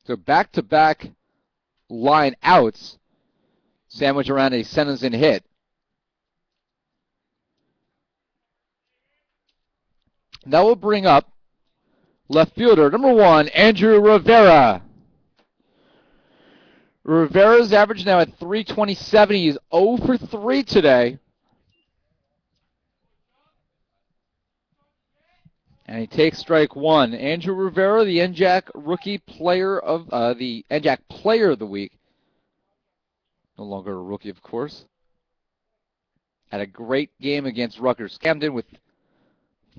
So back-to-back line outs sandwich around a Senazin hit. That will bring up left fielder number 1, Andrew Rivera. Rivera's average now at .327. He's 0 for 3 today. And he takes strike 1. Andrew Rivera, the NJAC Rookie Player of the NJAC Player of the Week. No longer a rookie, of course. Had a great game against Rutgers Camden with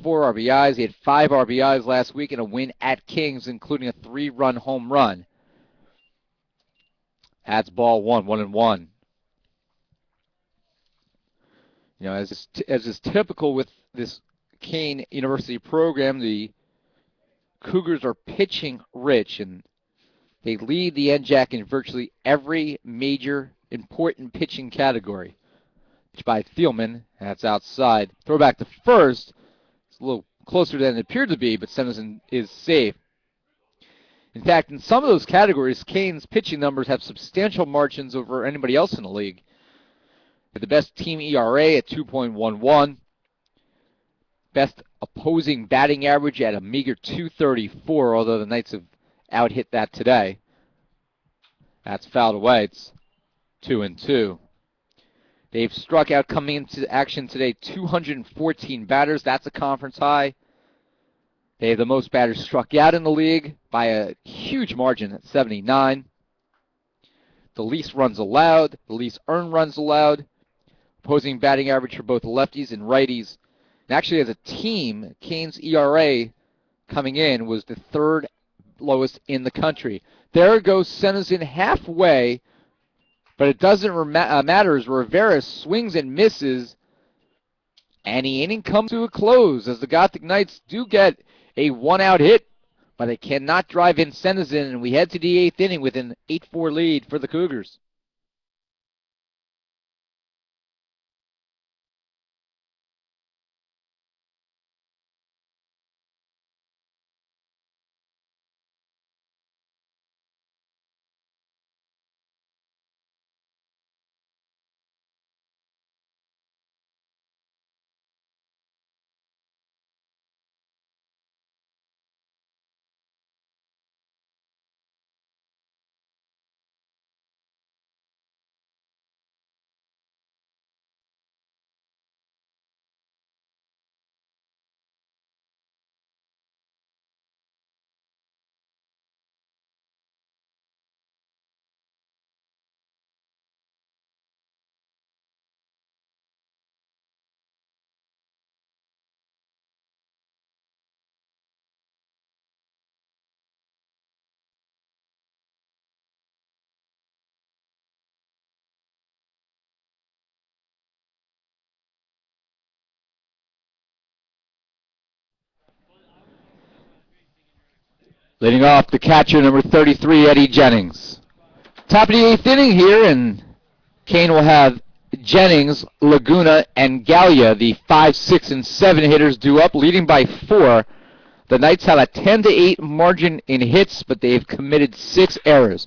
4 RBIs. He had 5 RBIs last week in a win at Kings, including a 3-run home run. That's ball 1, 1-1. You know, as is typical with this Kean University program, the Cougars are pitching rich, and they lead the NJAC in virtually every major important pitching category. Pitch by Thielman, that's outside. Throw back to first. It's a little closer than it appeared to be, but Senazin is safe. In fact, in some of those categories, Kean's pitching numbers have substantial margins over anybody else in the league. The best team ERA at 2.11. Best opposing batting average at a meager .234, although the Knights have out-hit that today. That's fouled away. It's 2-2. They've struck out coming into action today 214 batters. That's a conference high. They have the most batters struck out in the league by a huge margin at 79. The least runs allowed, the least earned runs allowed. Opposing batting average for both lefties and righties. And actually, as a team, Kean's ERA coming in was the third lowest in the country. There goes Senizin halfway, but it doesn't matter as Rivera swings and misses, and the inning comes to a close as the Gothic Knights do get a one-out hit, but they cannot drive in Senizin, and we head to the 8th inning with an 8-4 lead for the Cougars. Leading off, the catcher, number 33, Eddie Jennings. Top of the 8th inning here, and Kean will have Jennings, Laguna, and Gallia, the 5, 6, and 7 hitters, due up, leading by 4. The Knights have a 10-8 margin in hits, but they've committed 6 errors.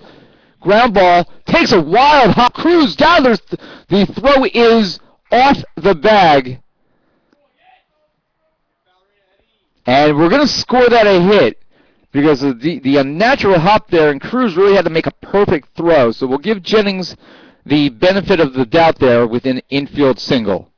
Ground ball takes a wild hop. Cruz gathers. The throw is off the bag. And we're going to score that a hit because of the unnatural hop there, and Cruz really had to make a perfect throw. So we'll give Jennings the benefit of the doubt there with an infield single.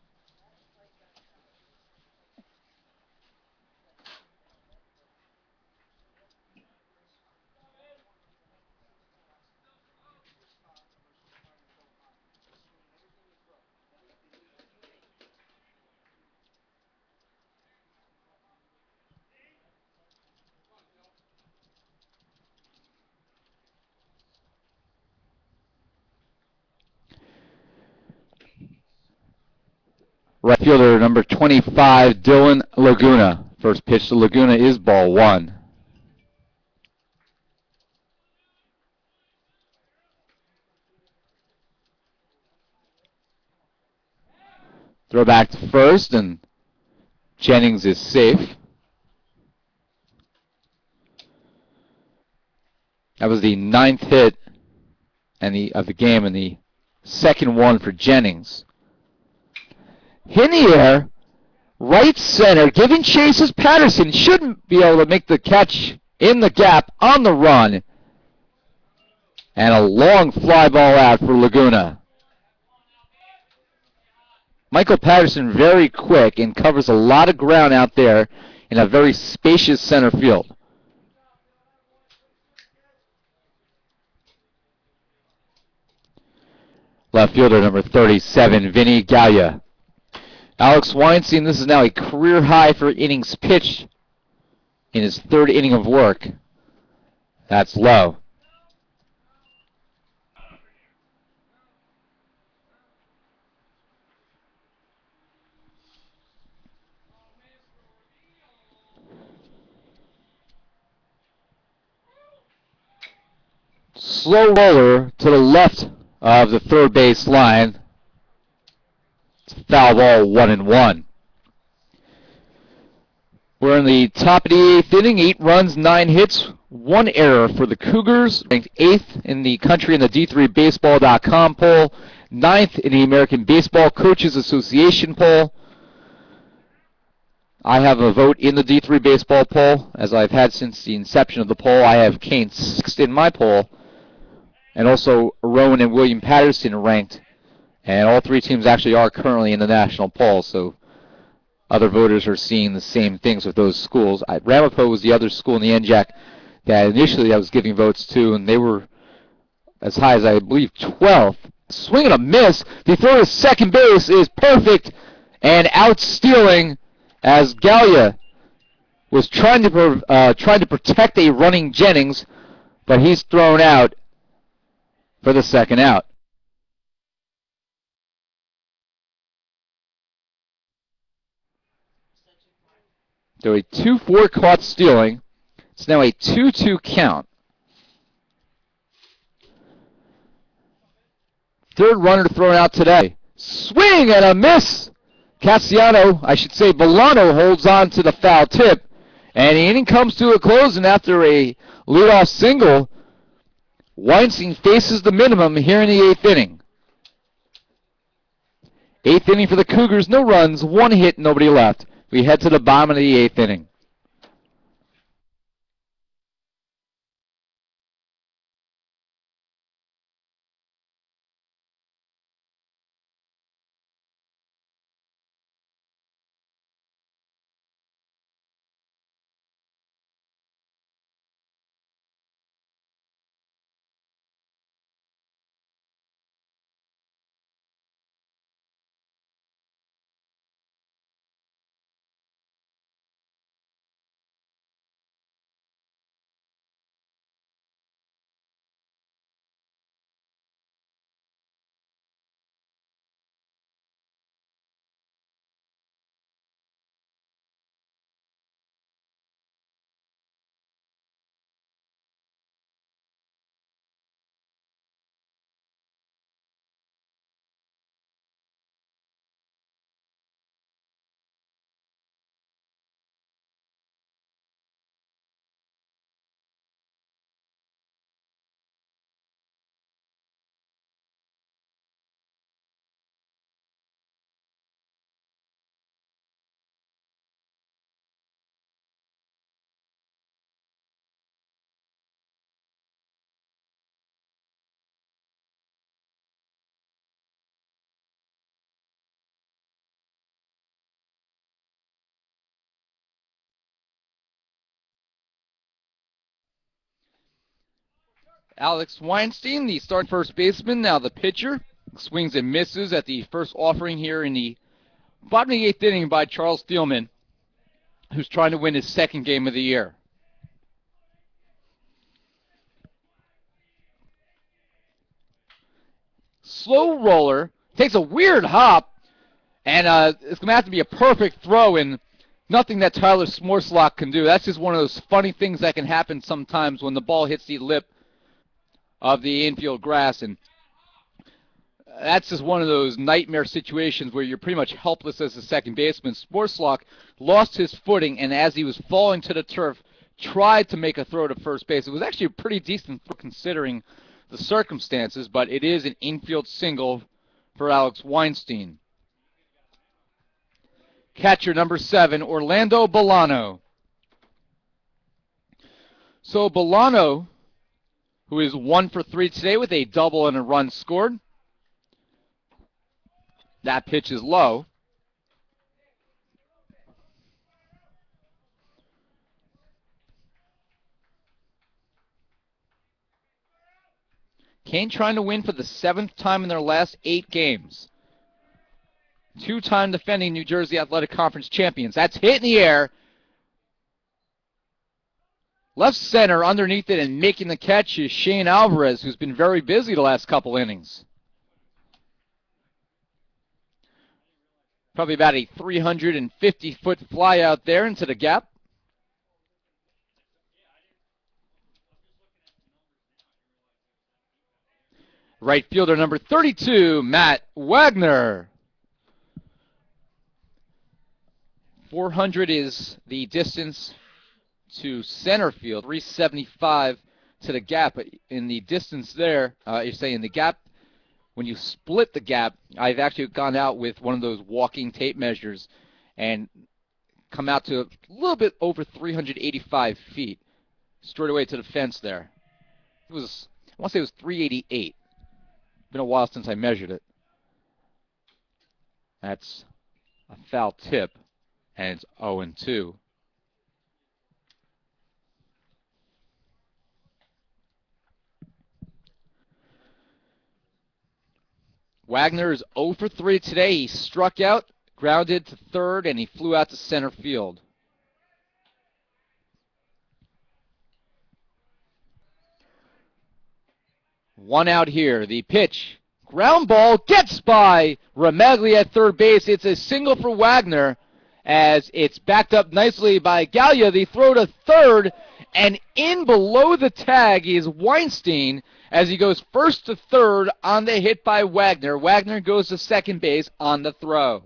Right fielder, number 25, Dylan Laguna. First pitch to Laguna is ball 1. Throw back to first, and Jennings is safe. That was the 9th hit of the game, and the second one for Jennings. In the air, right center, giving chase is Patterson. Shouldn't be able to make the catch in the gap on the run. And a long fly ball out for Laguna. Michael Patterson very quick and covers a lot of ground out there in a very spacious center field. Left fielder number 37, Vinny Gallia. Alex Weinstein, this is now a career high for innings pitched in his 3rd inning of work. That's low. Slow roller to the left of the third base line. It's a foul ball, 1-1. We're in the top of the 8th inning, 8 runs, 9 hits, 1 error for the Cougars. Ranked 8th in the country in the D3Baseball.com poll, 9th in the American Baseball Coaches Association poll. I have a vote in the D3 baseball poll, as I've had since the inception of the poll. I have Kean sixth in my poll, and also Rowan and William Patterson ranked. And all three teams actually are currently in the national poll, so other voters are seeing the same things with those schools. Ramapo was the other school in the NJAC that initially I was giving votes to, and they were as high as, I believe, 12th. Swing and a miss. The throw to second base is perfect, and out stealing as Gallia was trying to protect a running Jennings, but he's thrown out for the second out. So a 2-4 caught stealing. It's now a 2-2 count. Third runner thrown out today. Swing and a miss. Cassiano, I should say Bolano, holds on to the foul tip. And the inning comes to a close, and after a leadoff single, Weinstein faces the minimum here in the 8th inning. 8th inning for the Cougars, no runs, 1 hit, nobody left. We head to the bottom of the 8th inning. Alex Weinstein, the starting first baseman, now the pitcher. Swings and misses at the first offering here in the bottom of the 8th inning by Charles Thielman, who's trying to win his second game of the year. Slow roller, takes a weird hop, and it's going to have to be a perfect throw, and nothing that Tyler Smorslock can do. That's just one of those funny things that can happen sometimes when the ball hits the lip of the infield grass, and that's just one of those nightmare situations where you're pretty much helpless as a second baseman. Smorslock lost his footing, and as he was falling to the turf, tried to make a throw to first base. It was actually a pretty decent throw considering the circumstances, but it is an infield single for Alex Weinstein. Catcher number 7, Orlando Bolano. So Bolano, who is 1 for 3 today with a double and a run scored. That pitch is low. Kean trying to win for the 7th time in their last 8 games. 2-time defending New Jersey Athletic Conference champions. That's hit in the air. Left center underneath it and making the catch is Shane Alvarez, who's been very busy the last couple innings. Probably about a 350-foot fly out there into the gap. Right fielder number 32, Matt Wagner. 400 is the distance to center field, 375 to the gap. In the distance there, you're saying the gap, when you split the gap, I've actually gone out with one of those walking tape measures, and come out to a little bit over 385 feet. Straight away to the fence there. I want to say it was 388. Been a while since I measured it. That's a foul tip, and it's 0-2. Wagner is 0 for 3 today. He struck out, grounded to third, and he flew out to center field. One out here. The pitch. Ground ball gets by Remegli at third base. It's a single for Wagner as it's backed up nicely by Gallia. The throw to third, and in below the tag is Weinstein as he goes first to third on the hit by Wagner. Wagner goes to second base on the throw.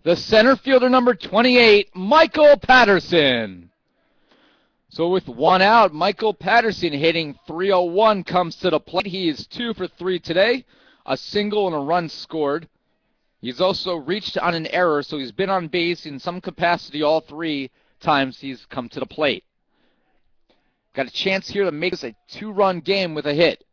The center fielder, number 28, Michael Patterson. So with one out, Michael Patterson hitting .301 comes to the plate. He is 2 for 3 today, a single and a run scored. He's also reached on an error, so he's been on base in some capacity all 3 times he's come to the plate. Got a chance here to make this a 2-run game with a hit.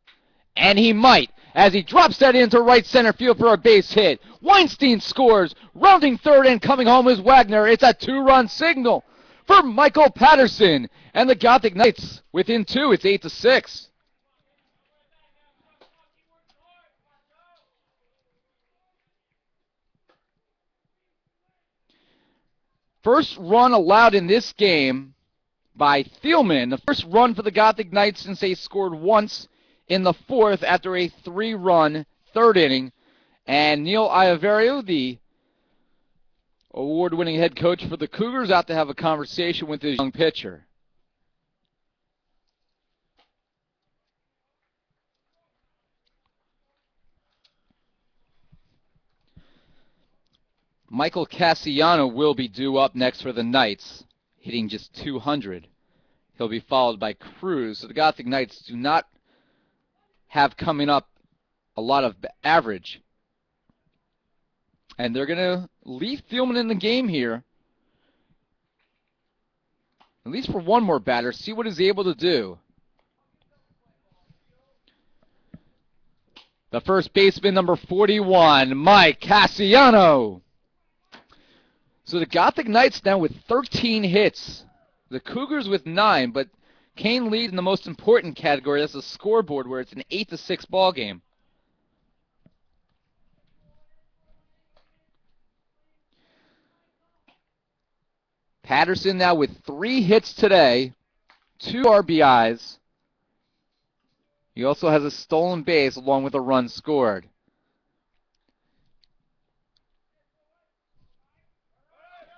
And he might, as he drops that into right center field for a base hit. Weinstein scores, rounding third and coming home is Wagner. It's a 2-run signal for Michael Patterson. And the Gothic Knights within 2. It's 8-6. First run allowed in this game by Thielman. The first run for the Gothic Knights since they scored once in the 4th after a 3-run 3rd inning. And Neil Iaverio, the award-winning head coach for the Cougars, out to have a conversation with his young pitcher. Michael Cassiano will be due up next for the Knights, hitting just .200. He'll be followed by Cruz. So the Gothic Knights do not have coming up a lot of average. And they're going to leave Thielman in the game here, at least for one more batter, see what he's able to do. The first baseman, number 41, Mike Cassiano. So the Gothic Knights now with 13 hits. The Cougars with 9, but Kean lead in the most important category. That's the scoreboard, where it's an 8-6 ball game. Patterson now with 3 hits today, 2 RBIs. He also has a stolen base along with a run scored.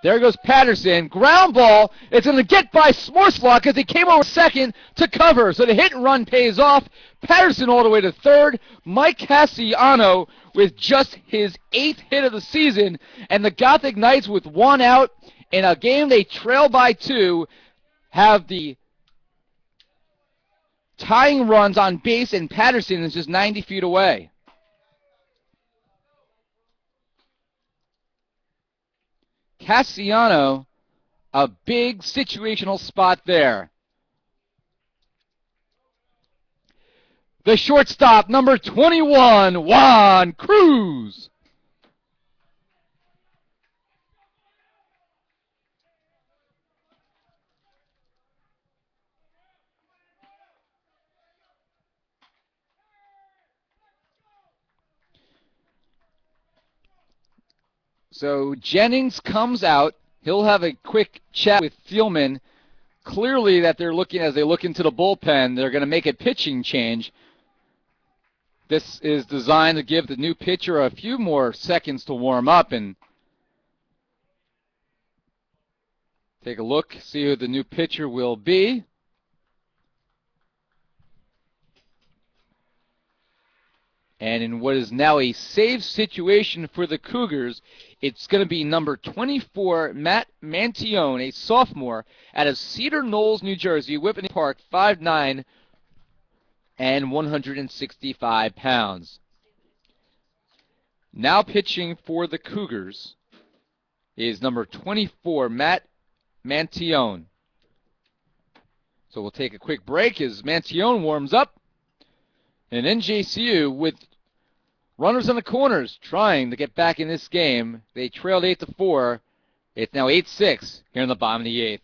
There goes Patterson. Ground ball. It's going to get by Smorslock as he came over second to cover. So the hit and run pays off. Patterson all the way to third. Mike Cassiano with just his 8th hit of the season. And the Gothic Knights with 1 out in a game they trail by 2 have the tying runs on base, and Patterson is just 90 feet away. Cassiano, a big situational spot there. The shortstop, number 21, Juan Cruz. So Jennings comes out. He'll have a quick chat with Thielman. Clearly that they're looking, as they look into the bullpen, they're going to make a pitching change. This is designed to give the new pitcher a few more seconds to warm up and take a look, see who the new pitcher will be. And in what is now a save situation for the Cougars, it's going to be number 24, Matt Mantione, a sophomore, out of Cedar Knolls, New Jersey, Whippany Park, 5'9", and 165 pounds. Now pitching for the Cougars is number 24, Matt Mantione. So we'll take a quick break as Mantione warms up. And NJCU with runners in the corners trying to get back in this game. They trailed 8-4. It's now 8-6 here in the bottom of the 8th.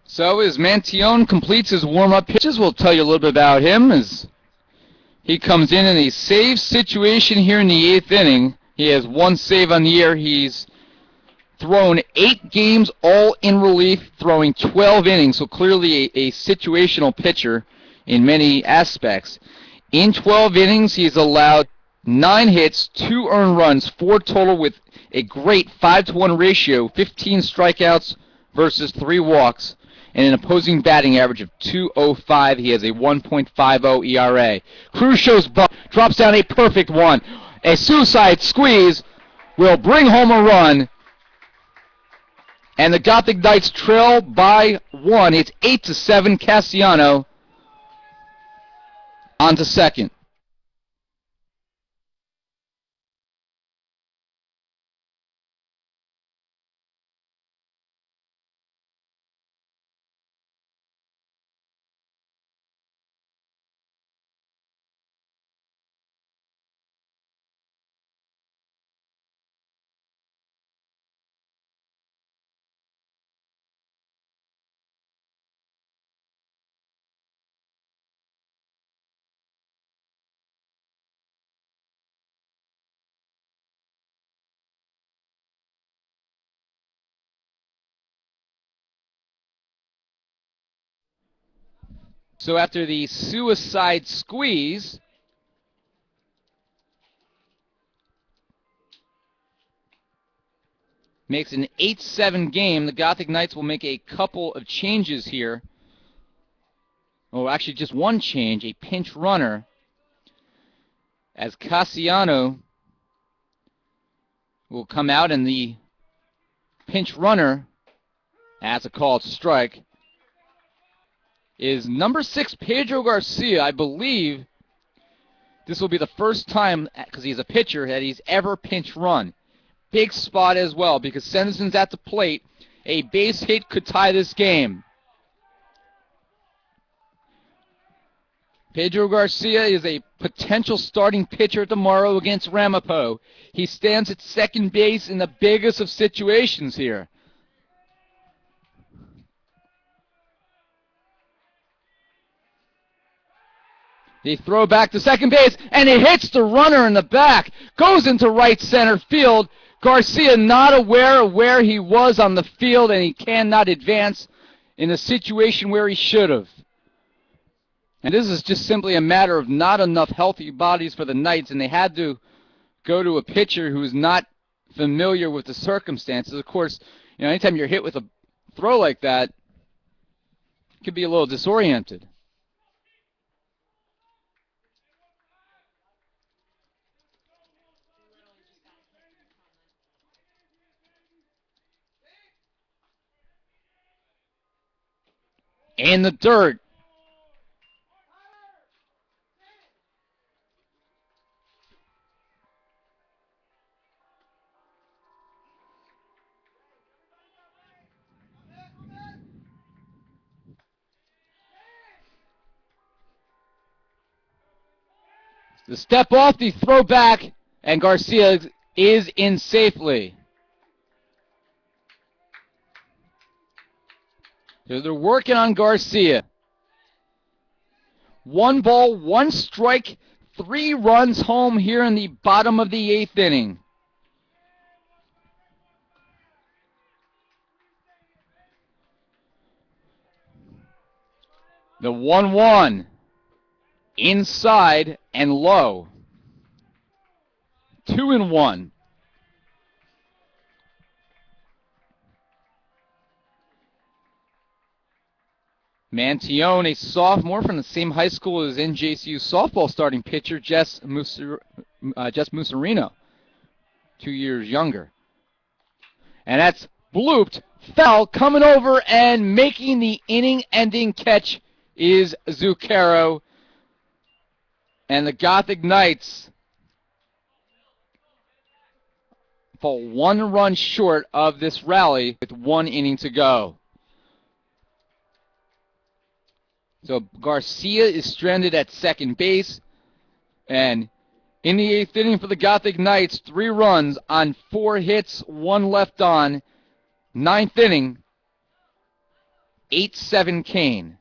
So as Mantione completes his warm-up pitches, we'll tell you a little bit about him as he comes in a save situation here in the 8th inning. He has 1 save on the year. He's thrown 8 games all in relief, throwing 12 innings, so clearly a situational pitcher in many aspects. In 12 innings, he's allowed 9 hits, 2 earned runs, 4 total with a great 5-to-1 ratio, 15 strikeouts versus 3 walks, and an opposing batting average of .205. He has a 1.50 ERA. Cruz shows buck, drops down a perfect one. A suicide squeeze will bring home a run, and the Gothic Knights trail by 1. It's 8-7. Cassiano on to second. So after the suicide squeeze, makes an 8-7 game. The Gothic Knights will make a couple of changes here. Oh, actually just one change, a pinch runner, as Cassiano will come out, and the pinch runner, that's a called strike, is number 6, Pedro Garcia. I believe this will be the first time, because he's a pitcher, that he's ever pinch run. Big spot as well, because Senson's at the plate. A base hit could tie this game. Pedro Garcia is a potential starting pitcher tomorrow against Ramapo. He stands at second base in the biggest of situations here. They throw back to second base, and it hits the runner in the back. Goes into right center field. Garcia not aware of where he was on the field, and he cannot advance in a situation where he should have. And this is just simply a matter of not enough healthy bodies for the Knights, and they had to go to a pitcher who's not familiar with the circumstances. Of course, You know, anytime you're hit with a throw like that, you could be a little disoriented. In the dirt. The step off, the throw back, and Garcia is in safely. So they're working on Garcia. 1 ball, 1 strike, 3 runs home here in the bottom of the 8th inning. The 1-1. Inside and low. 2-1. Mantione, a sophomore from the same high school as NJCU softball starting pitcher Jess Musarino, 2 years younger. And that's blooped, foul, coming over and making the inning-ending catch is Zucchero. And the Gothic Knights fall 1 run short of this rally with 1 inning to go. So Garcia is stranded at second base. And in the 8th inning for the Gothic Knights, 3 runs on 4 hits, 1 left on. 9th inning, 8-7 Kean.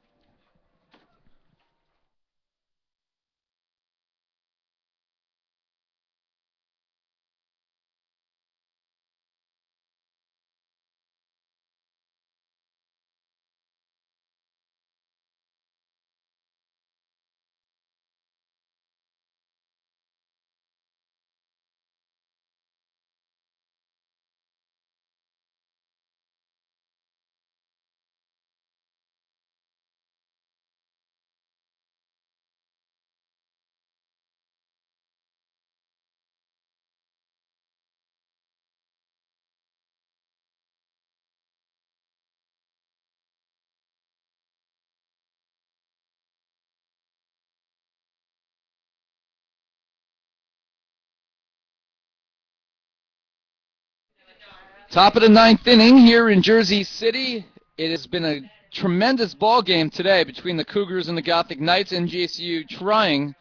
Top of the 9th inning here in Jersey City. It has been a tremendous ball game today between the Cougars and the Gothic Knights. NJCU trying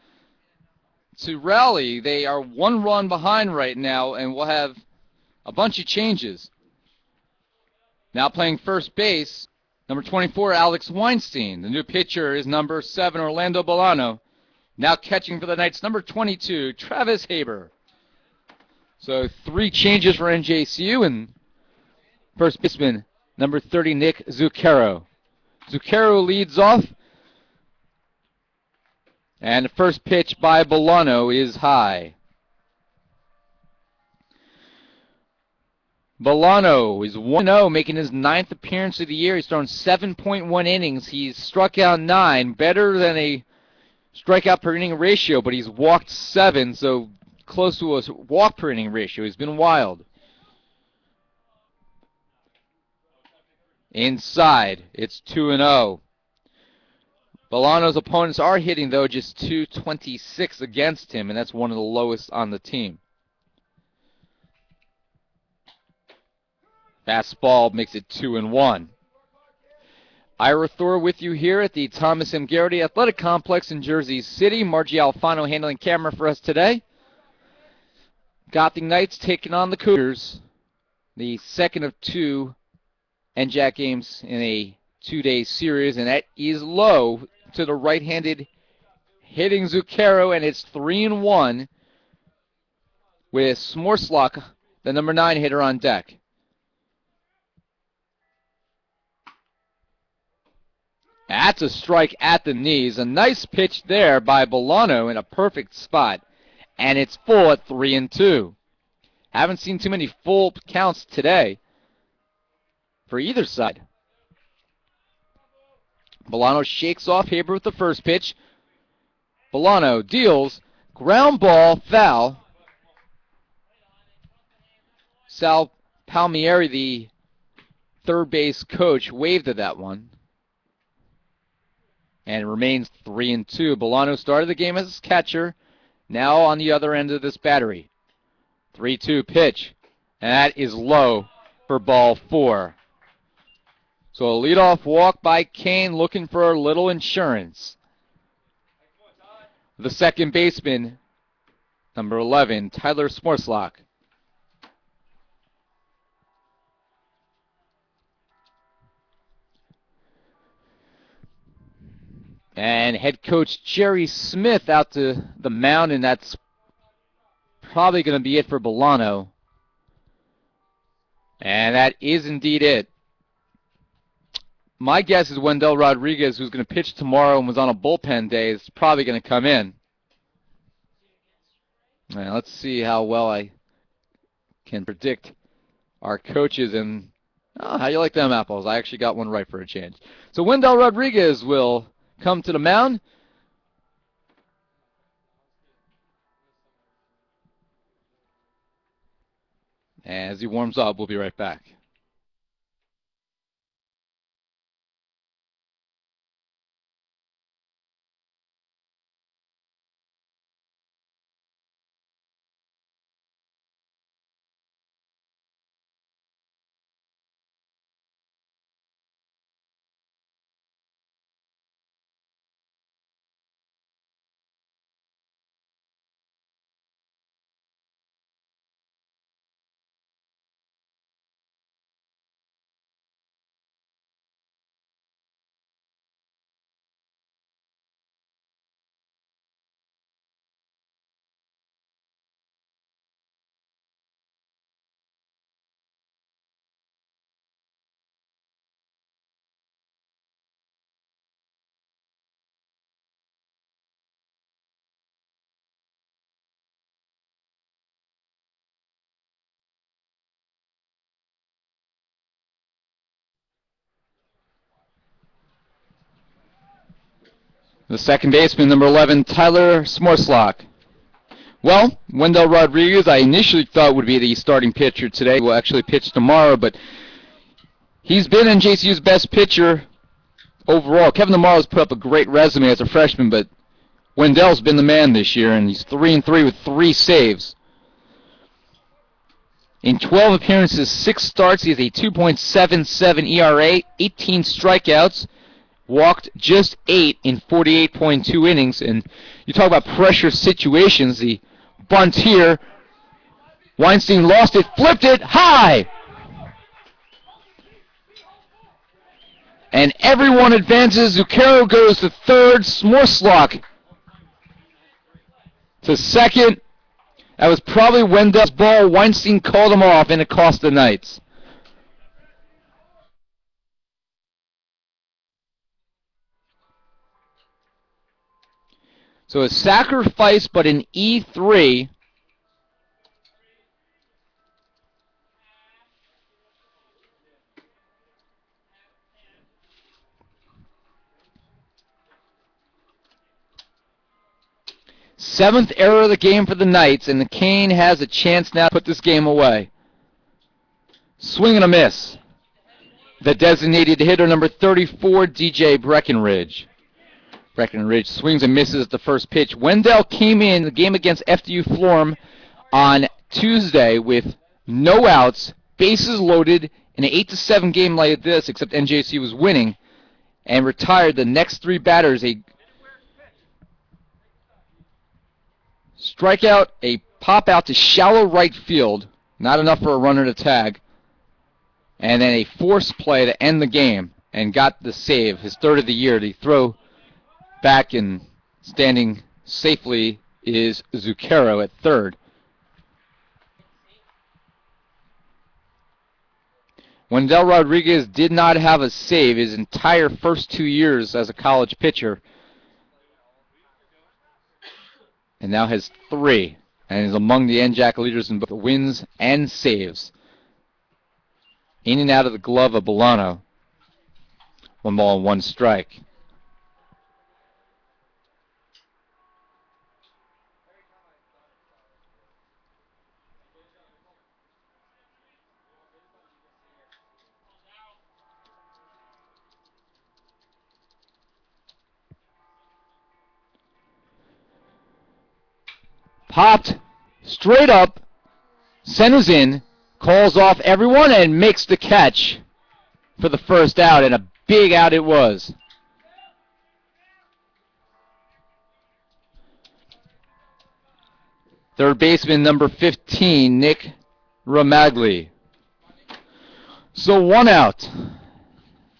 to rally. They are 1 run behind right now, and we'll have a bunch of changes. Now playing first base, number 24, Alex Weinstein. The new pitcher is number 7, Orlando Bolano. Now catching for the Knights, number 22, Travis Haber. So 3 changes for NJCU, and first baseman, number 30, Nick Zucchero. Zucchero leads off. And the first pitch by Bolano is high. Bolano is 1-0, making his 9th appearance of the year. He's thrown 7.1 innings. He's struck out 9, better than a strikeout per inning ratio, but he's walked 7, so close to a walk per inning ratio. He's been wild. Inside, it's 2-0. Bolano's opponents are hitting, though, just .226 against him, and that's one of the lowest on the team. Fastball makes it 2-1. Ira Thor with you here at the Thomas M. Garrity Athletic Complex in Jersey City. Margie Alfano handling camera for us today. Gothic Knights taking on the Cougars. The second of 2 NJAC games in a 2-day series, and that is low to the right-handed hitting Zucchero, and it's 3-1 with Smorslok, the number 9 hitter, on deck. That's a strike at the knees. A nice pitch there by Bolano in a perfect spot, and it's full at 3-2. Haven't seen too many full counts today. for either side. Bolano shakes off Haber with the first pitch. Bolano deals. Ground ball, foul. Sal Palmieri, the third base coach, waved at that one. And it remains 3-2. Bolano started the game as catcher. Now on the other end of this battery. 3-2 pitch. And that is low for ball 4. So a leadoff walk by Kean, looking for a little insurance. The second baseman, number 11, Tyler Smorslock. And head coach Jerry Smith out to the mound, and that's probably going to be it for Bolano. And that is indeed it. My guess is Wendell Rodriguez, who's going to pitch tomorrow and was on a bullpen day, is probably going to come in. Now, let's see how well I can predict our coaches. And how you like them apples? I actually got one right for a change. So Wendell Rodriguez will come to the mound. As he warms up, we'll be right back. The second baseman, number 11, Tyler Smorslock. Well, Wendell Rodriguez, I initially thought would be the starting pitcher today. Will actually pitch tomorrow, but he's been NJCU's best pitcher overall. Kevin Amara's put up a great resume as a freshman, but Wendell's been the man this year, and he's 3-3 with 3 saves. In 12 appearances, 6 starts, he has a 2.77 ERA, 18 strikeouts. Walked just 8 in 48.2 innings. And you talk about pressure situations. The bunt here. Weinstein lost it, flipped it high. And everyone advances. Zucchero goes to third. Smorslock to second. That was probably Wendell's ball. Weinstein called him off, and it cost the Knights. So a sacrifice, but an E3. Seventh error of the game for the Knights, and the Kean has a chance now to put this game away. Swing and a miss. The designated hitter, number 34, DJ Breckenridge. Breckenridge swings and misses at the first pitch. Wendell came in the game against FDU Florham on Tuesday with no outs, bases loaded in an 8-7 game like this, except NJCU was winning, and retired the next 3 batters. A strikeout, a pop out to shallow right field, not enough for a runner to tag, and then a force play to end the game, and got the save, his third of the year. The throw back and standing safely is Zucchero at third. Wendell Rodriguez did not have a save his entire first 2 years as a college pitcher, and now has 3, and is among the NJAC leaders in both wins and saves. In and out of the glove of Bolano. 1 ball and 1 strike. Popped straight up, centers in, calls off everyone, and makes the catch for the first out, and a big out it was. Third baseman number 15, Nick Ramagli. So 1 out.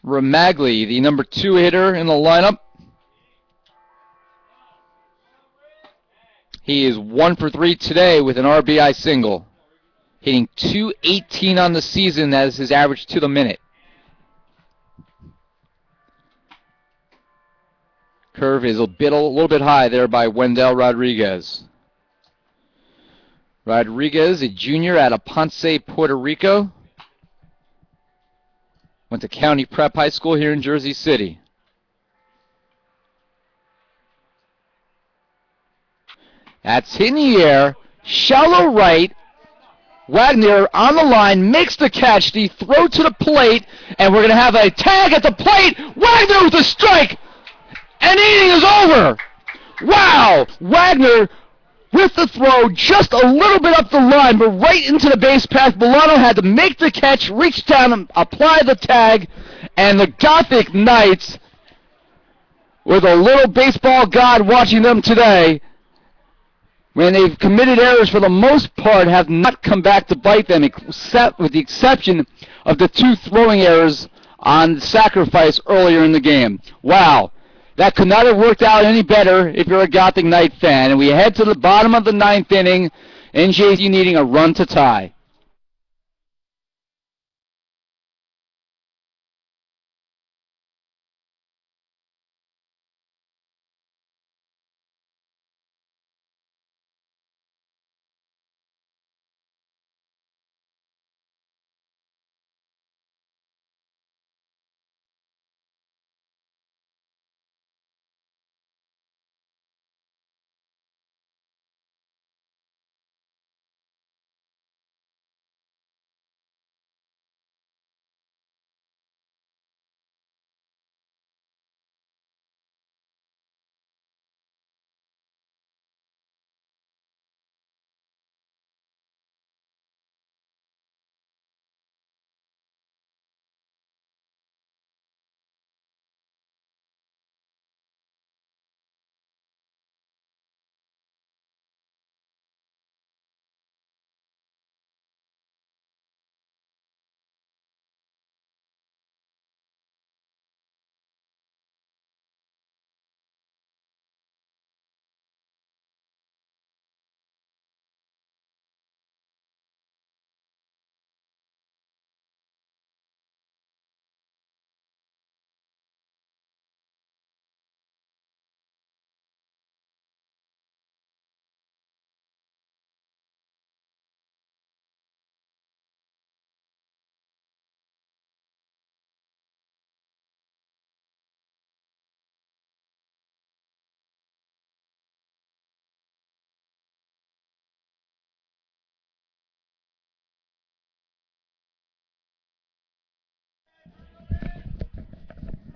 Ramagli, the number 2 hitter in the lineup. He is 1 for 3 today with an RBI single. Hitting .218 on the season. That is his average to the minute. Curve is a little bit high there by Wendell Rodriguez. Rodriguez, a junior out of Ponce, Puerto Rico. Went to County Prep High School here in Jersey City. That's in the air, shallow right. Wagner on the line, makes the catch, the throw to the plate, and we're going to have a tag at the plate. Wagner with a strike, and the inning is over. Wow, Wagner with the throw just a little bit up the line, but right into the base path. Bolano had to make the catch, reach down and apply the tag, and the Gothic Knights, with a little baseball god watching them today, when they've committed errors for the most part, have not come back to bite them, except with the exception of the 2 throwing errors on sacrifice earlier in the game. Wow, that could not have worked out any better if you're a Gothic Knight fan. And we head to the bottom of the 9th inning, NJCU needing a run to tie.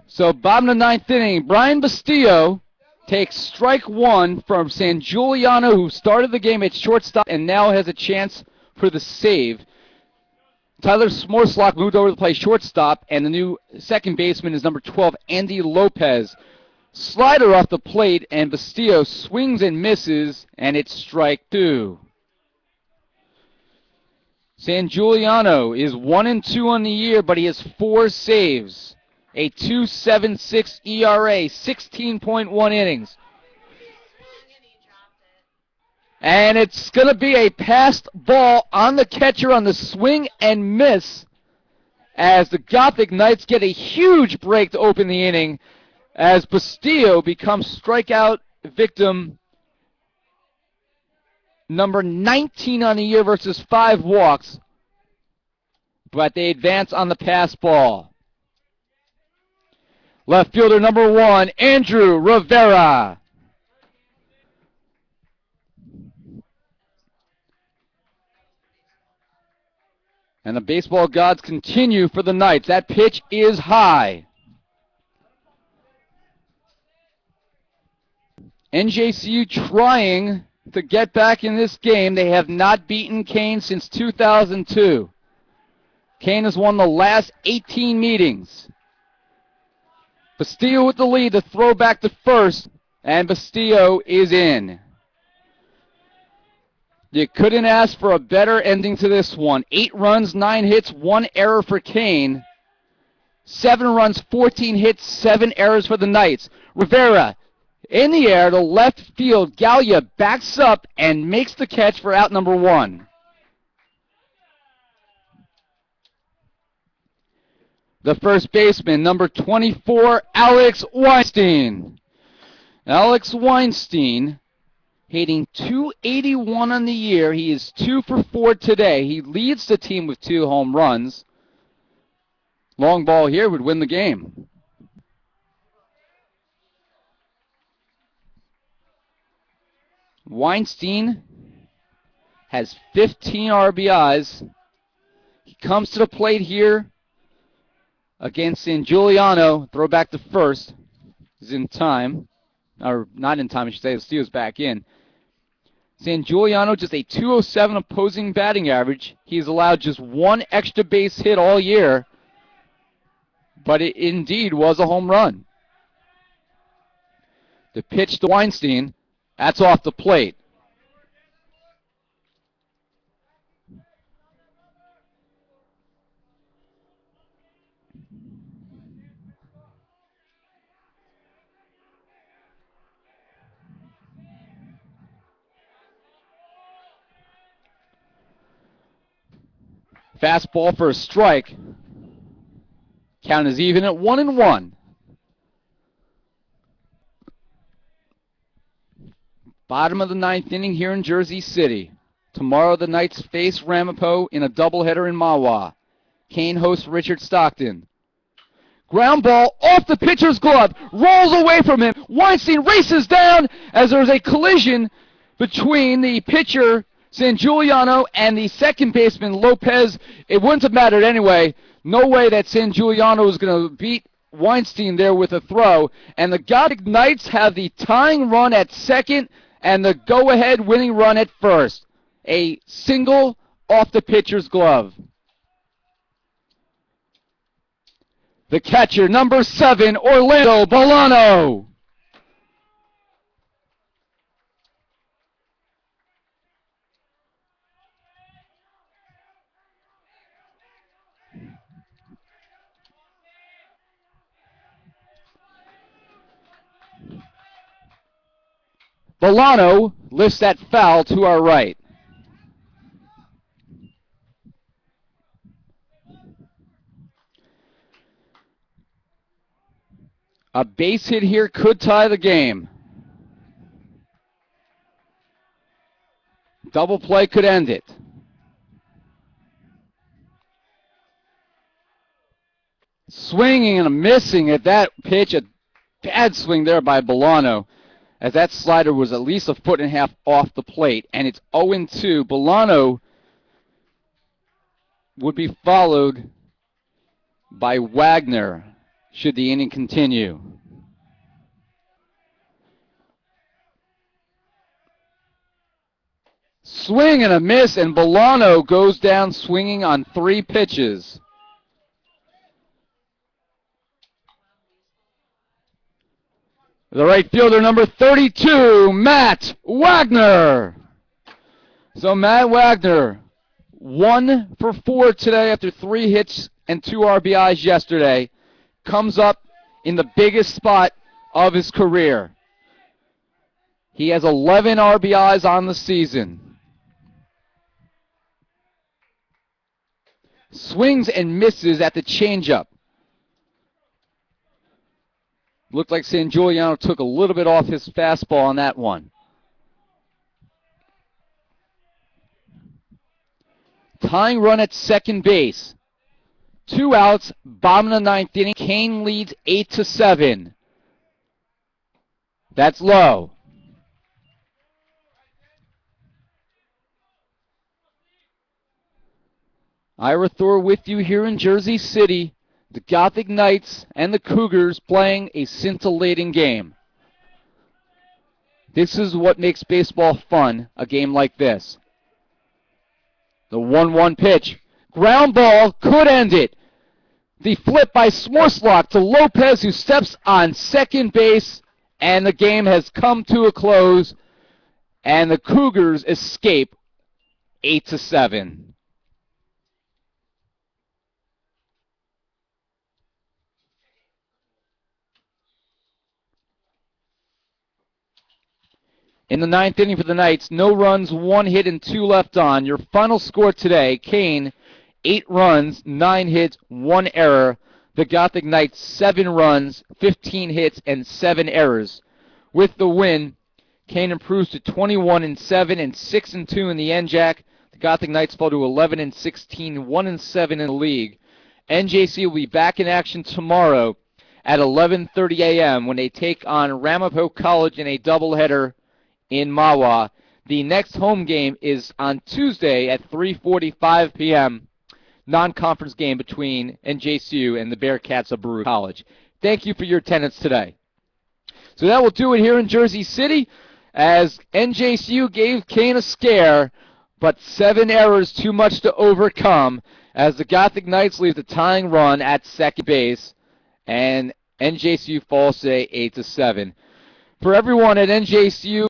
So bottom of the 9th inning, Brian Bastillo takes strike 1 from San Giuliano, who started the game at shortstop and now has a chance for the save. Tyler Smorslock moved over to play shortstop, and the new second baseman is number 12, Andy Lopez. Slider off the plate, and Bastillo swings and misses, and it's strike 2. San Giuliano is 1-2 on the year, but he has 4 saves. A 2.76 ERA, 16.1 innings. And it's going to be a passed ball on the catcher on the swing and miss, as the Gothic Knights get a huge break to open the inning, as Bastillo becomes strikeout victim number 19 on the year versus 5 walks. but they advance on the pass ball. Left fielder number 1, Andrew Rivera. And the baseball gods continue for the Knights. That pitch is high. NJCU trying to get back in this game. They have not beaten Kean since 2002. Kean has won the last 18 meetings. Bastillo with the lead to throw back to first, and Bastillo is in. You couldn't ask for a better ending to this one. 8 runs, 9 hits, 1 error for Kean. 7 runs, 14 hits, 7 errors for the Knights. Rivera in the air to left field. Gallia backs up and makes the catch for out number 1. The first baseman, number 24, Alex Weinstein. Alex Weinstein hitting .281 on the year. He is 2 for 4 today. He leads the team with 2 home runs. Long ball here would win the game. Weinstein has 15 RBIs. He comes to the plate here against San Giuliano. Throw back to first. He's in time. Or not in time, I should say. The steal's back in. San Giuliano just a .207 opposing batting average. He's allowed just 1 extra base hit all year. But it indeed was a home run. The pitch to Weinstein. That's off the plate. Fastball for a strike. Count is even at 1-1. Bottom of the 9th inning here in Jersey City. Tomorrow the Knights face Ramapo in a doubleheader in Mahwah. Kean hosts Richard Stockton. Ground ball off the pitcher's glove. Rolls away from him. Weinstein races down as there's a collision between the pitcher, San Giuliano, and the second baseman, Lopez. It wouldn't have mattered anyway. No way that San Giuliano was going to beat Weinstein there with a throw. And the Gothic Knights have the tying run at second and the go-ahead winning run at first. A single off the pitcher's glove. The catcher, number 7, Orlando Bolano. Bolano lifts that foul to our right. A base hit here could tie the game. Double play could end it. Swinging and missing at that pitch. A bad swing there by Bolano, as that slider was at least 1.5 feet off the plate, and it's 0-2. Bolano would be followed by Wagner should the inning continue. Swing and a miss, and Bolano goes down swinging on 3 pitches. The right fielder, number 32, Matt Wagner. So Matt Wagner, 1 for 4 today after 3 hits and 2 RBIs yesterday. Comes up in the biggest spot of his career. He has 11 RBIs on the season. Swings and misses at the changeup. Looked like San Giuliano took a little bit off his fastball on that one. Tying run at second base. 2 outs, bottom of the 9th inning. Kean leads 8-7. That's low. Ira Thor with you here in Jersey City. The Gothic Knights and the Cougars playing a scintillating game. This is what makes baseball fun, a game like this. The 1-1 pitch. Ground ball could end it. The flip by Smorslok to Lopez, who steps on second base, and the game has come to a close, and the Cougars escape 8-7. In the 9th inning for the Knights, no runs, 1 hit, and 2 left on. Your final score today, Kean, 8 runs, 9 hits, 1 error. The Gothic Knights, 7 runs, 15 hits, and 7 errors. With the win, Kean improves to 21-7 and 6-2 in the NJAC. The Gothic Knights fall to 11-16, 1-7 in the league. NJC will be back in action tomorrow at 11:30 a.m. when they take on Ramapo College in a doubleheader in Mahwah. The next home game is on Tuesday at 3:45 p.m. Non-conference game between NJCU and the Bearcats of Baruch College. Thank you for your attendance today. So that will do it here in Jersey City, as NJCU gave Kean a scare, but 7 errors too much to overcome, as the Gothic Knights leave the tying run at second base, and NJCU falls today 8-7. For everyone at NJCU,